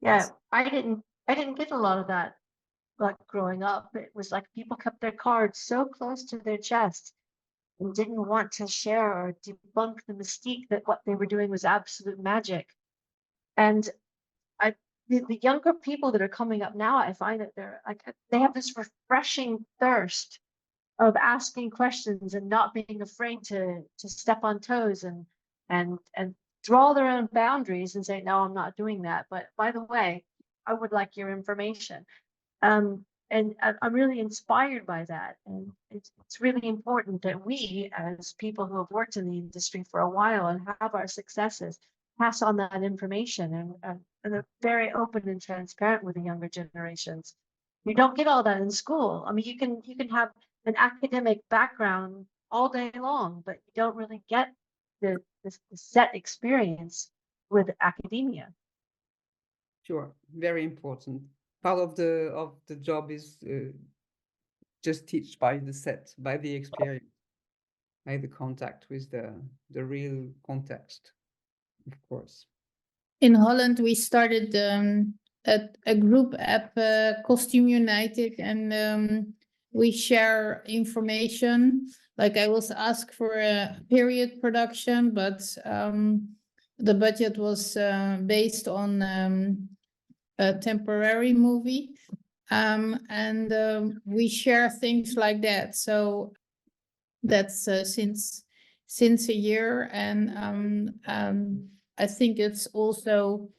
Yeah, Yes. I didn't get a lot of that like growing up. It was like people kept their cards so close to their chest and didn't want to share or debunk the mystique that what they were doing was absolute magic. And the younger people that are coming up now, I find that they have this refreshing thirst of asking questions and not being afraid to step on toes and draw their own boundaries and say, no, I'm not doing that. But by the way, I would like your information. And I'm really inspired by that. And it's really important that we, as people who have worked in the industry for a while and have our successes, pass on that information and are very open and transparent with the younger generations. You don't get all that in school. I mean, you can have an academic background all day long, but you don't really get the set experience with academia. Sure, very important. Part of the job is just teach by the set, by the experience, by the contact with the real context, of course. In Holland, we started a group app, Costume United, and we share information. Like I was asked for a period production, but the budget was based on a temporary movie. And we share things like that. So That's since a year, and I think it's also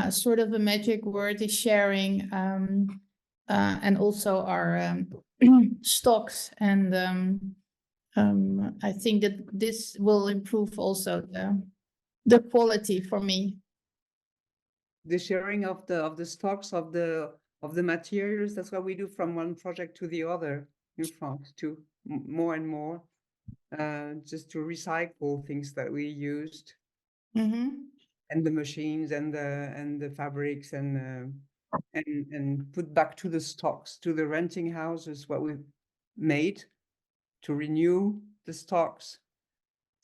sort of a magic word is sharing, and also our stocks, and I think that this will improve also the quality for me. The sharing of the stocks of the materials, that's what we do from one project to the other in France, to more and more, just to recycle things that we used, and the machines and the fabrics, and put back to the stocks, to the renting houses, what we've made, to renew the stocks.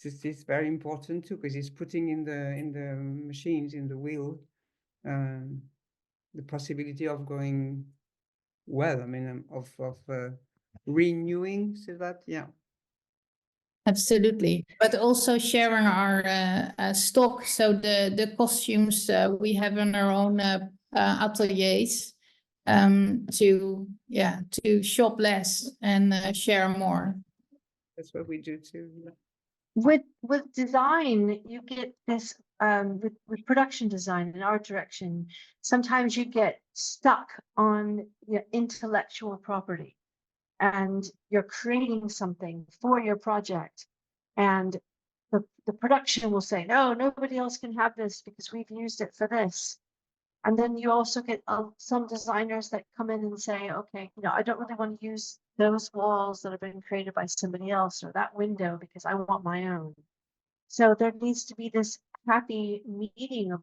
This is very important too, because it's putting in the machines, in the wheel, the possibility of going well. I mean, of renewing, so that, yeah. Absolutely, but also sharing our stock. So the costumes we have in our own ateliers, to shop less and share more. That's what we do too. Yeah. With design, you get this with production design and art direction. Sometimes you get stuck on your intellectual property, and you're creating something for your project, and the production will say, no, nobody else can have this because we've used it for this. And then you also get some designers that come in and say, okay, I don't really want to use those walls that have been created by somebody else, or that window, because I want my own. So there needs to be this happy meeting of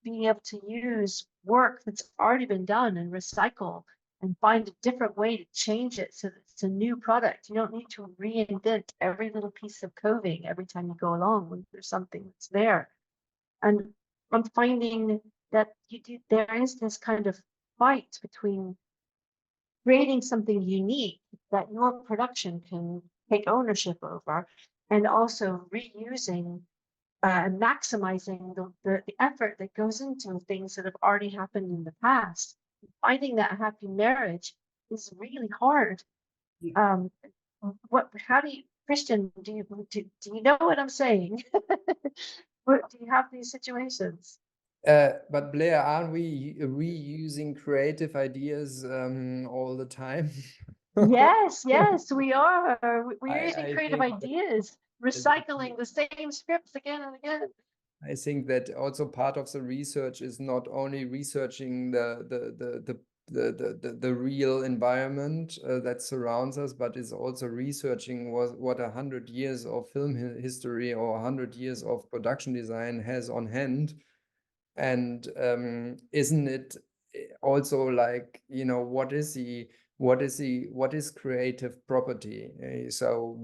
being able to use work that's already been done and recycle and find a different way to change it so that it's a new product. You don't need to reinvent every little piece of coding every time you go along when there's something that's there. And I'm finding that there is this kind of fight between creating something unique that your production can take ownership over, and also reusing and maximizing the effort that goes into things that have already happened in the past. Finding that happy marriage is really hard. How do you, Christian, do you know what I'm saying? Do you have these situations? But Blair, aren't we reusing creative ideas all the time? Yes, we are. We're using I creative think ideas, recycling the same scripts again and again. I think that also part of the research is not only researching the real environment that surrounds us, but is also researching what 100 years of film history or 100 years of production design has on hand. And isn't it also like, what is creative property? So,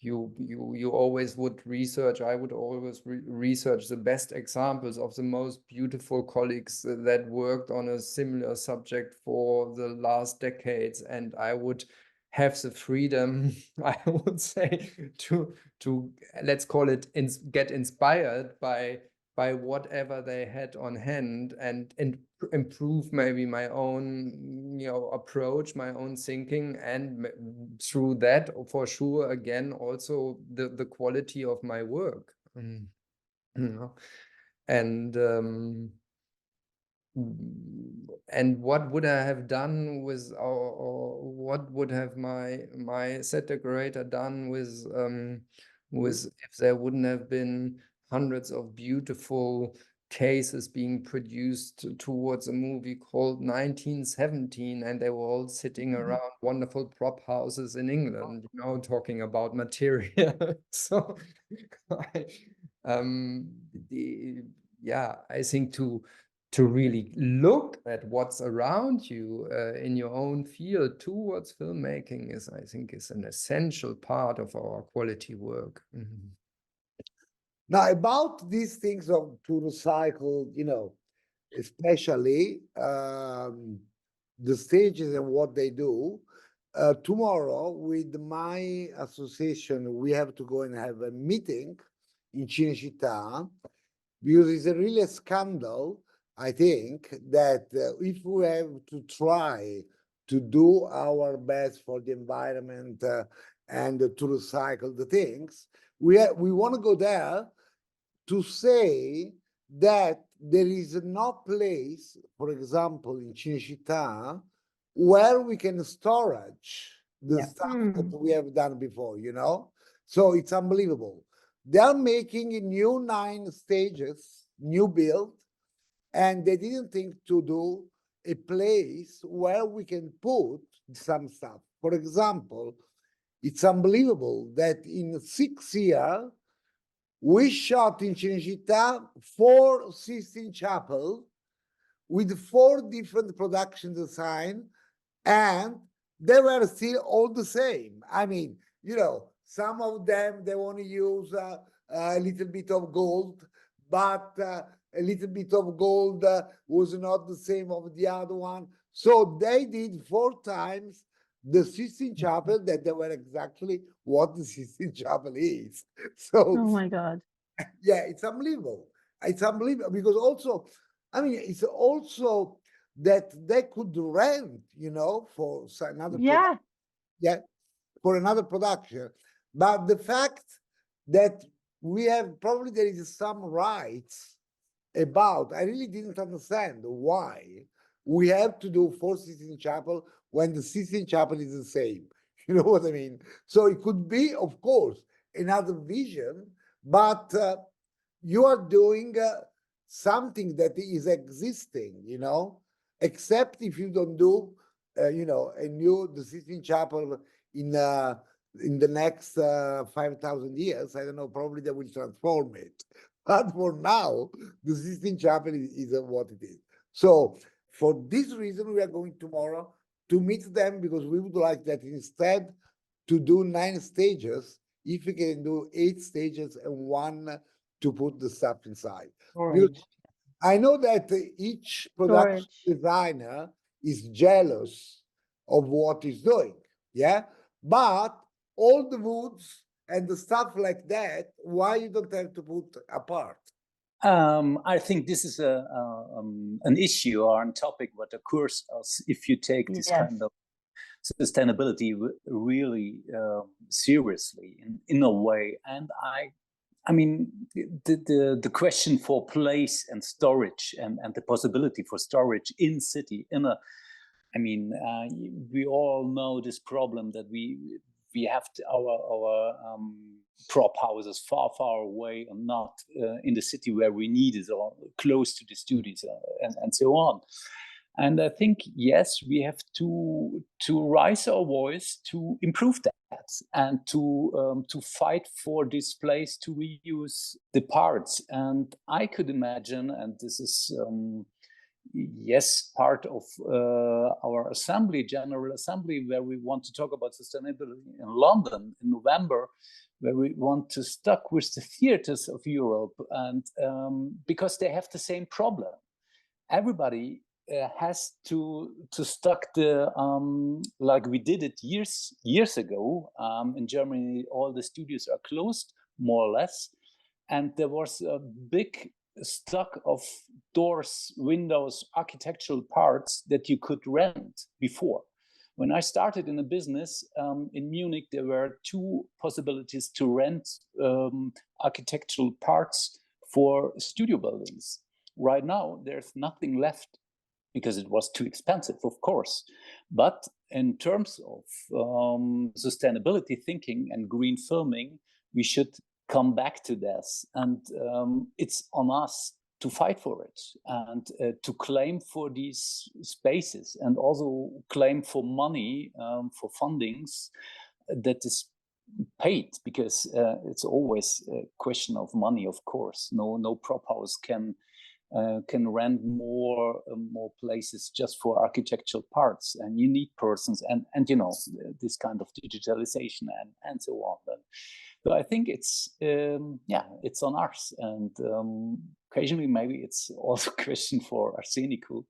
you always would research. I would always research the best examples of the most beautiful colleagues that worked on a similar subject for the last decades, and I would have the freedom, I would say, to let's call it get inspired by whatever they had on hand, and improve maybe my own approach, my own thinking, and through that, for sure, again, also the quality of my work. And what would I have done with, or what would have my set decorator done with if there wouldn't have been hundreds of beautiful cases being produced towards a movie called 1917, and they were all sitting around wonderful prop houses in England, talking about material. So I think to really look at what's around you in your own field towards filmmaking I think is an essential part of our quality work. Now, about these things to recycle, especially the stages and what they do, tomorrow with my association, we have to go and have a meeting in Cinecittà, because it's really a scandal, I think, that if we have to try to do our best for the environment and to recycle the things. We want to go there to say that there is no place, for example, in Cinecittà, where we can storage the stuff that we have done before, you know? So it's unbelievable. They are making a new 9 stages, new build, and they didn't think to do a place where we can put some stuff. For example, it's unbelievable that in 6 years, we shot in Cinecittà 4 Sistine Chapel with 4 different production design, and they were still all the same. I mean, you know, some of them, they want to use a little bit of gold, but a little bit of gold was not the same of the other one. So they did 4 times the Sistine Chapel, that they were exactly what the Sistine Chapel is. So, Oh my God. yeah, it's unbelievable. It's unbelievable because also, I mean, it's also that they could rent, you know, for another Yeah. for another production. But the fact that we have probably there is some rights about, I really didn't understand why we have to do 4 Sistine Chapel when the Sistine Chapel is the same. You know what I mean? So it could be, of course, another vision, but you are doing something that is existing, you know, except if you don't do, you know, the Sistine Chapel in the next 5,000 years. I don't know, probably they will transform it. But for now, the Sistine Chapel is what it is. So for this reason, we are going tomorrow to meet them, because we would like that instead to do 9 stages, if we can do 8 stages and 1 to put the stuff inside. Because I know that each production designer is jealous of what he's doing, yeah? But all the woods and the stuff like that, why you don't have to put apart? I think this is an issue or a topic what occurs if you take this kind of sustainability really seriously in a way. And I mean, the question for place and storage and the possibility for storage in city I mean, we all know this problem that we have our prop houses far away and not in the city where we need it, or close to the studios and so on. And I think, yes, we have to raise our voice to improve that and to fight for this place to reuse the parts. And I could imagine, and this is yes, part of our General Assembly, where we want to talk about sustainability in London in November, where we want to stuck with the theaters of Europe, and because they have the same problem. Everybody has to stuck the like we did it years ago. In Germany, all the studios are closed, more or less, and there was a big stock of doors, windows, architectural parts that you could rent before. When I started in the business in Munich, there were 2 possibilities to rent architectural parts for studio buildings. Right now, there's nothing left because it was too expensive, of course. But in terms of sustainability thinking and green filming, we should come back to this, and it's on us to fight for it and to claim for these spaces, and also claim for money for fundings that is paid, because it's always a question of money, of course. No prop house can rent more places just for architectural parts, and you need persons and you know, this kind of digitalization and so on. So I think it's it's on us, and occasionally maybe it's also a question for ARTSCENICO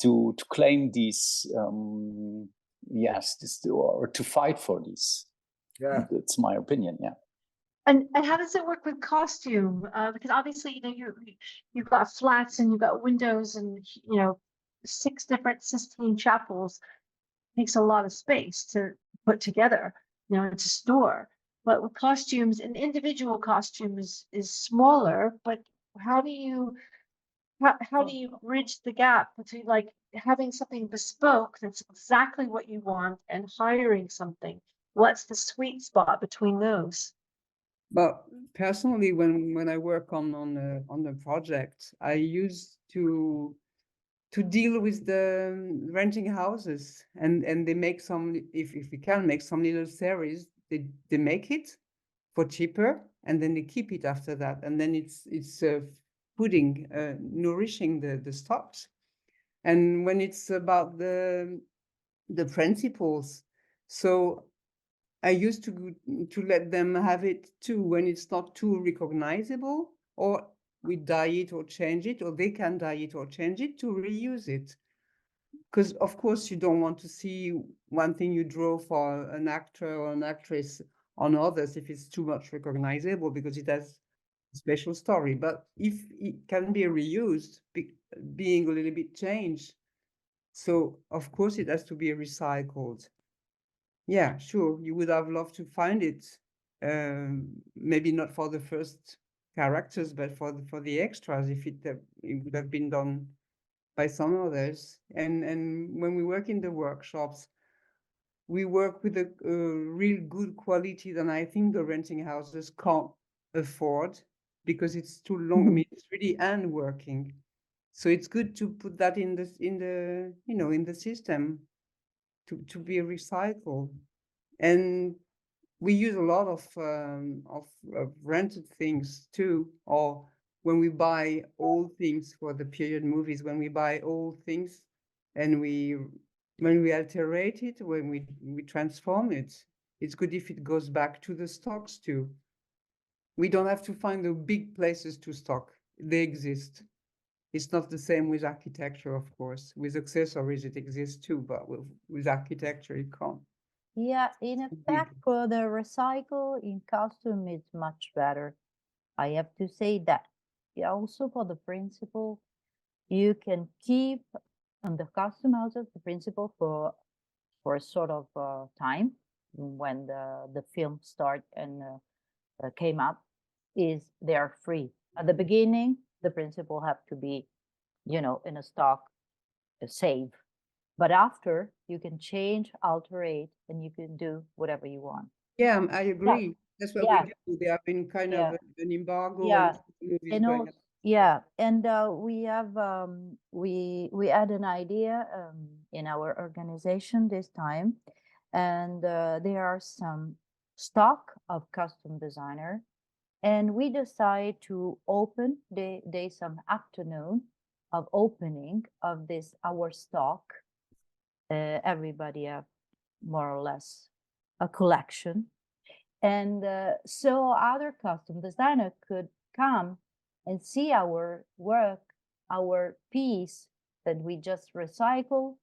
to claim these or to fight for these. Yeah, that's my opinion. Yeah. And how does it work with costume? Because obviously, you know, you've got flats and you've got windows and, you know, 6 different Sistine Chapels. takes a lot of space to put together, you know, to store. But with costumes, an individual costume is smaller, but how do you bridge the gap between like having something bespoke that's exactly what you want and hiring something? What's the sweet spot between those? But personally, when I work on the project, I used to deal with the renting houses, and they make some, if we can make some little series, they make it for cheaper, and then they keep it after that, and then it's fooding, nourishing the stocks. And when it's about the principles, so I used to let them have it too when it's not too recognizable, or we dye it or change it, or they can dye it or change it to reuse it. Because of course you don't want to see one thing you draw for an actor or an actress on others if it's too much recognizable, because it has a special story. But if it can be reused, being a little bit changed, so of course it has to be recycled. Yeah, sure. You would have loved to find it, maybe not for the first characters, but for the extras, if it would have been done by some others. And when we work in the workshops, we work with a real good quality that I think the renting houses can't afford, because it's too long. I mean, it's really hand working. So it's good to put that in the you know, in the system to be recycled. And we use a lot of rented things too, or when we buy old things for the period movies, when we buy old things and when we alterate it, when we transform it, it's good if it goes back to the stocks too. We don't have to find the big places to stock. They exist. It's not the same with architecture, of course. With accessories, it exists too, but with architecture, it can't. Yeah, in effect, for the recycle in costume, it's much better. I have to say that. Yeah, also for the principle, you can keep on the costume houses the principle for a sort of time when the film start and came up, is they are free. At the beginning, the principle have to be, you know, in a stock, save. But after, you can change, alterate, and you can do whatever you want. Yeah, I agree. That's what we do. There have been kind of an embargo on movies going on. Yeah, and we have we had an idea in our organization this time, and there are some stock of costume designer, and we decide to open some afternoon of opening of this our stock. Everybody have more or less a collection, and so other costume designer could come and see our work, our piece that we just recycle.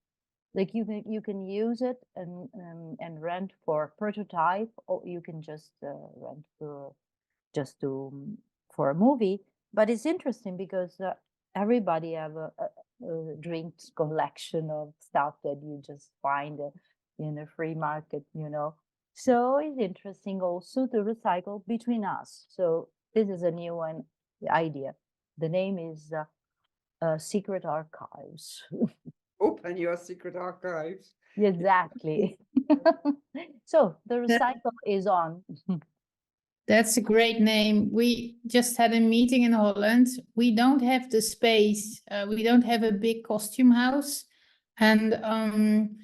Like you can use it and rent for prototype, or you can just rent for a movie. But it's interesting because everybody have a drinks collection of stuff that you just find in a free market, you know. So it's interesting also to recycle between us. So this is a new one idea. The name is Secret Archives. Open your secret archives. Exactly. So the recycle is on. That's a great name. We just had a meeting in Holland. We don't have the space. We don't have a big costume house, and I'm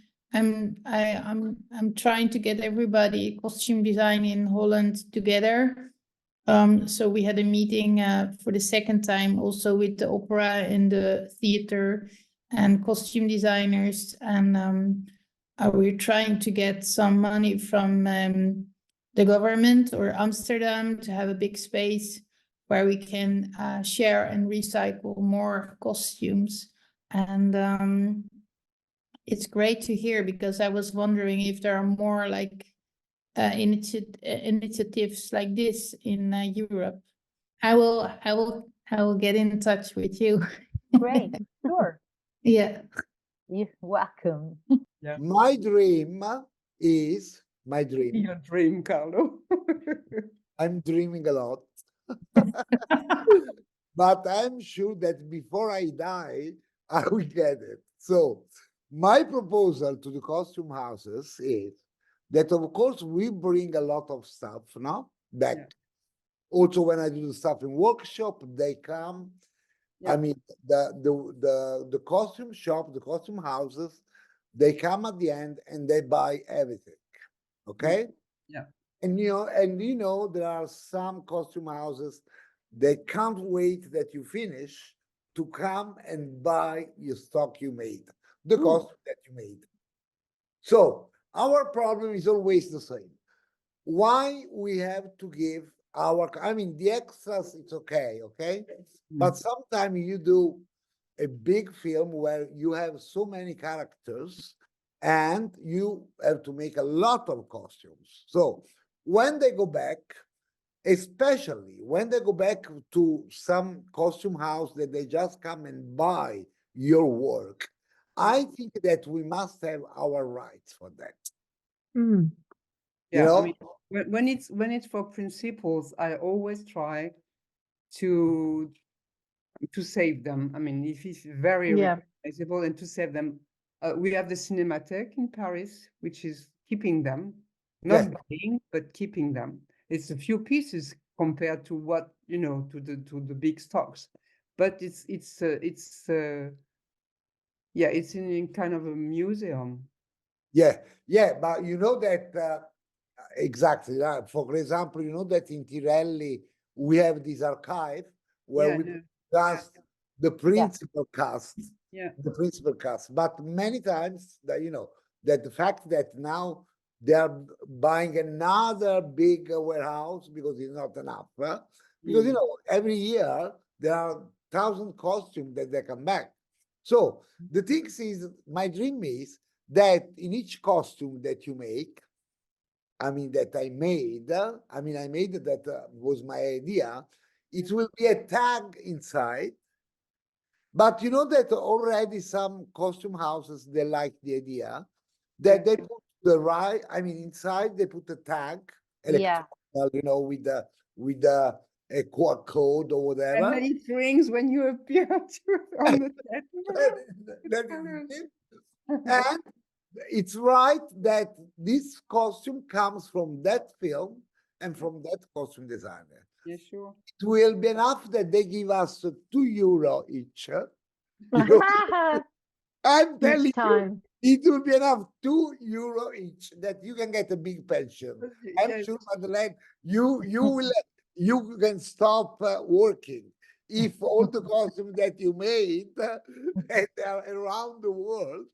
trying to get everybody costume design in Holland together. So we had a meeting for the second time, also with the opera and the theater and costume designers, and we're trying to get some money from the government or Amsterdam to have a big space where we can share and recycle more costumes. And it's great to hear, because I was wondering if there are more like initiatives like this in Europe. I will get in touch with you. Great, sure. Yeah. You're welcome. Yeah. My dream is my dream. Your dream, Carlo. I'm dreaming a lot. But I'm sure that before I die, I will get it. So my proposal to the costume houses is that, of course, we bring a lot of stuff, no? Back. Yeah. Also, when I do the stuff in workshop, they come. I Yeah. mean, the costume shop, the costume houses, they come at the end and they buy everything. Okay? Yeah. And you know, there are some costume houses that can't wait that you finish to come and buy your stock you made, the costume that you made. So our problem is always the same. Why we have to give I mean, the extras, it's okay, okay? But sometimes you do a big film where you have so many characters and you have to make a lot of costumes. So when they go back, especially when they go back to some costume house that they just come and buy your work, I think that we must have our rights for that. Mm. You Yeah, know? I mean, when it's for principals, I always try to save them. I mean, if it's very Yeah. recognizable, and to save them. We have the Cinémathèque in Paris, which is keeping them, not Yes. buying, but keeping them. It's a few pieces compared to what, you know, to the big stocks, but it's yeah, it's in kind of a museum. Yeah, yeah, but you know that exactly. For example, you know that in Tirelli we have this archive where Yeah, we no, cast the principal cast, yeah, the principal cast. But many times that you know that the fact that now they are buying another big warehouse because it's not enough. Because you know every year there are 1,000 costumes that they come back. So the thing is, my dream is that in each costume that you make, I mean, that I made, I made that was my idea, it will be a tag inside. But you know that already some costume houses, they like the idea that they put the right, I mean, inside they put a tag, Yeah. you know, with a QR code or and whatever. then it rings when you appear on the set. That is it. And it's right that this costume comes from that film and from that costume designer. Yeah, sure. It will be enough that they give us €2 each. Because I'm telling Each time. you, it will be enough €2 each that you can get a big pension. I'm Yes. sure, Madeleine, you can stop working if all the costumes that you made and they are around the world,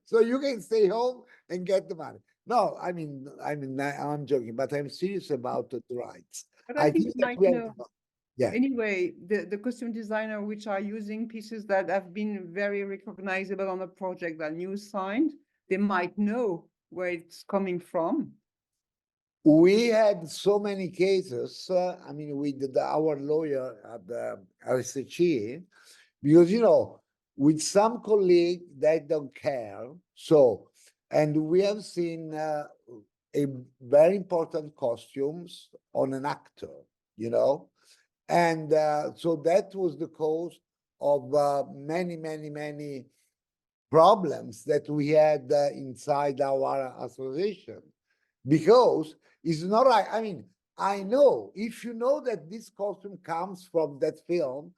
so you can stay home and get the money. No, I'm joking, but I'm serious about the rights. But I think think you that might we have know. to- yeah. Anyway, the costume designer which are using pieces that have been very recognizable on a project that you signed, they might know where it's coming from. We had so many cases, with our lawyer at the ARTSCENICO, because, you know, with some colleagues, they don't care. So, and we have seen a very important costumes on an actor, you know, and so that was the cause of many problems that we had inside our association, because it's not right. I mean, I know if you know that this costume comes from that film,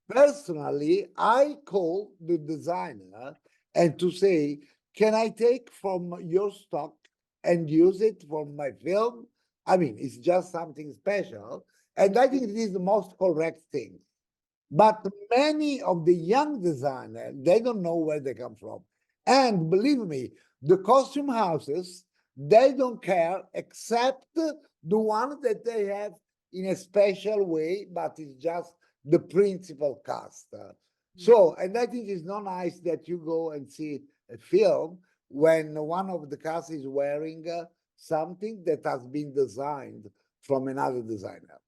personally, I call the designer and to say, can I take from your stock and use it for my film? I mean, it's just something special. And I think it is the most correct thing. But many of the young designers, they don't know where they come from. And believe me, the costume houses, they don't care except the one that they have in a special way, but it's just the principal cast. So, and I think it's not nice that you go and see a film when one of the cast is wearing something that has been designed from another designer.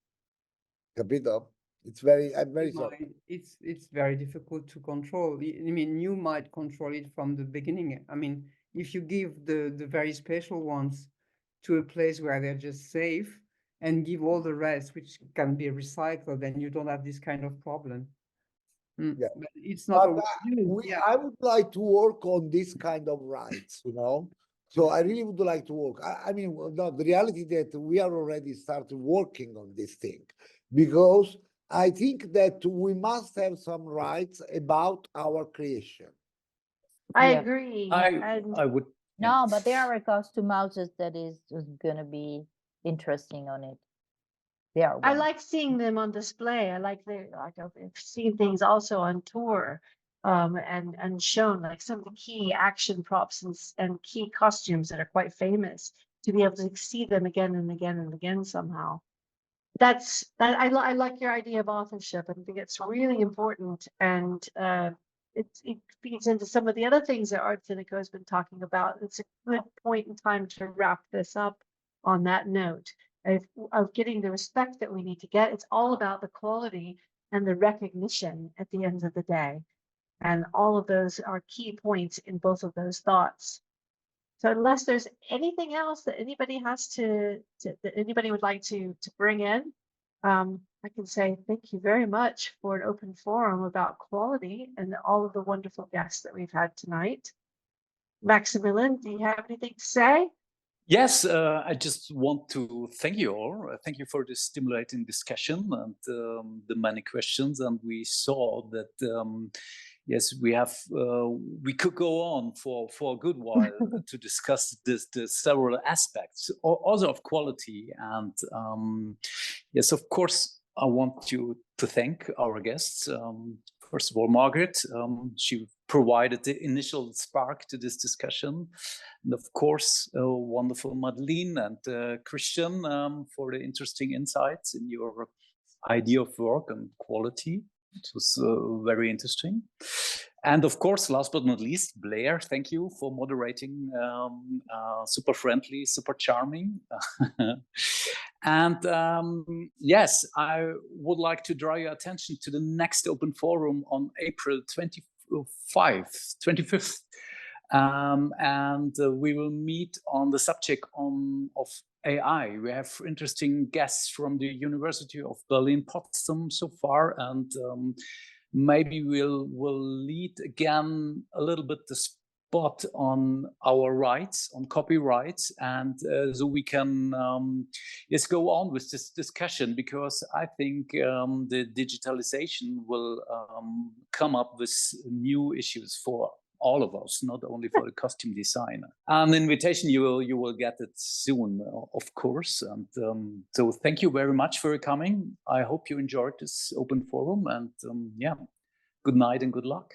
Capito? I'm very sorry. It's very difficult to control. I mean, you might control it from the beginning. I mean, if you give the very special ones to a place where they're just safe and give all the rest, which can be recycled, then you don't have this kind of problem. Yeah. But it's not But always you. Yeah. I would like to work on this kind of rights, you know. So I really would like to work. I mean, well, no, the reality that we are already started working on this thing, because I think that we must have some rights about our creation. I Yeah. agree. I would. Yeah. No, but there are custom houses that is gonna be interesting on it. There are I one. like seeing them on display. I like I've seen things also on tour, and shown like some of the key action props and key costumes that are quite famous, to be able to see them again and again and again somehow. I like your idea of authorship. I think it's really important, and it feeds into some of the other things that ARTSCENICO has been talking about. It's a good point in time to wrap this up on that note of getting the respect that we need to get. It's all about the quality and the recognition at the end of the day, and all of those are key points in both of those thoughts. So unless there's anything else that anybody has that anybody would like to bring in, I can say thank you very much for an open forum about quality and all of the wonderful guests that we've had tonight. Maximilian, do you have anything to say? Yes, I just want to thank you all. Thank you for this stimulating discussion and the many questions. And we saw that yes, we could go on for a good while to discuss the several aspects, also of quality. And yes, of course, I want you to thank our guests. First of all, Margriet, she provided the initial spark to this discussion. And of course, wonderful Madeline and Christian for the interesting insights in your idea of work and quality. It was very interesting. And of course, last but not least, Blair, thank you for moderating, super friendly, super charming. And yes, I would like to draw your attention to the next open forum on April 25th. And we will meet on the subject of AI. We have interesting guests from the University of Berlin-Potsdam so far, and maybe we'll lead again a little bit the spot on our rights, on copyrights, and so we can just go on with this discussion, because I think the digitalization will come up with new issues for all of us, not only for the costume designer. An invitation, you will get it soon, of course. And so thank you very much for coming. I hope you enjoyed this open forum, and yeah, good night and good luck.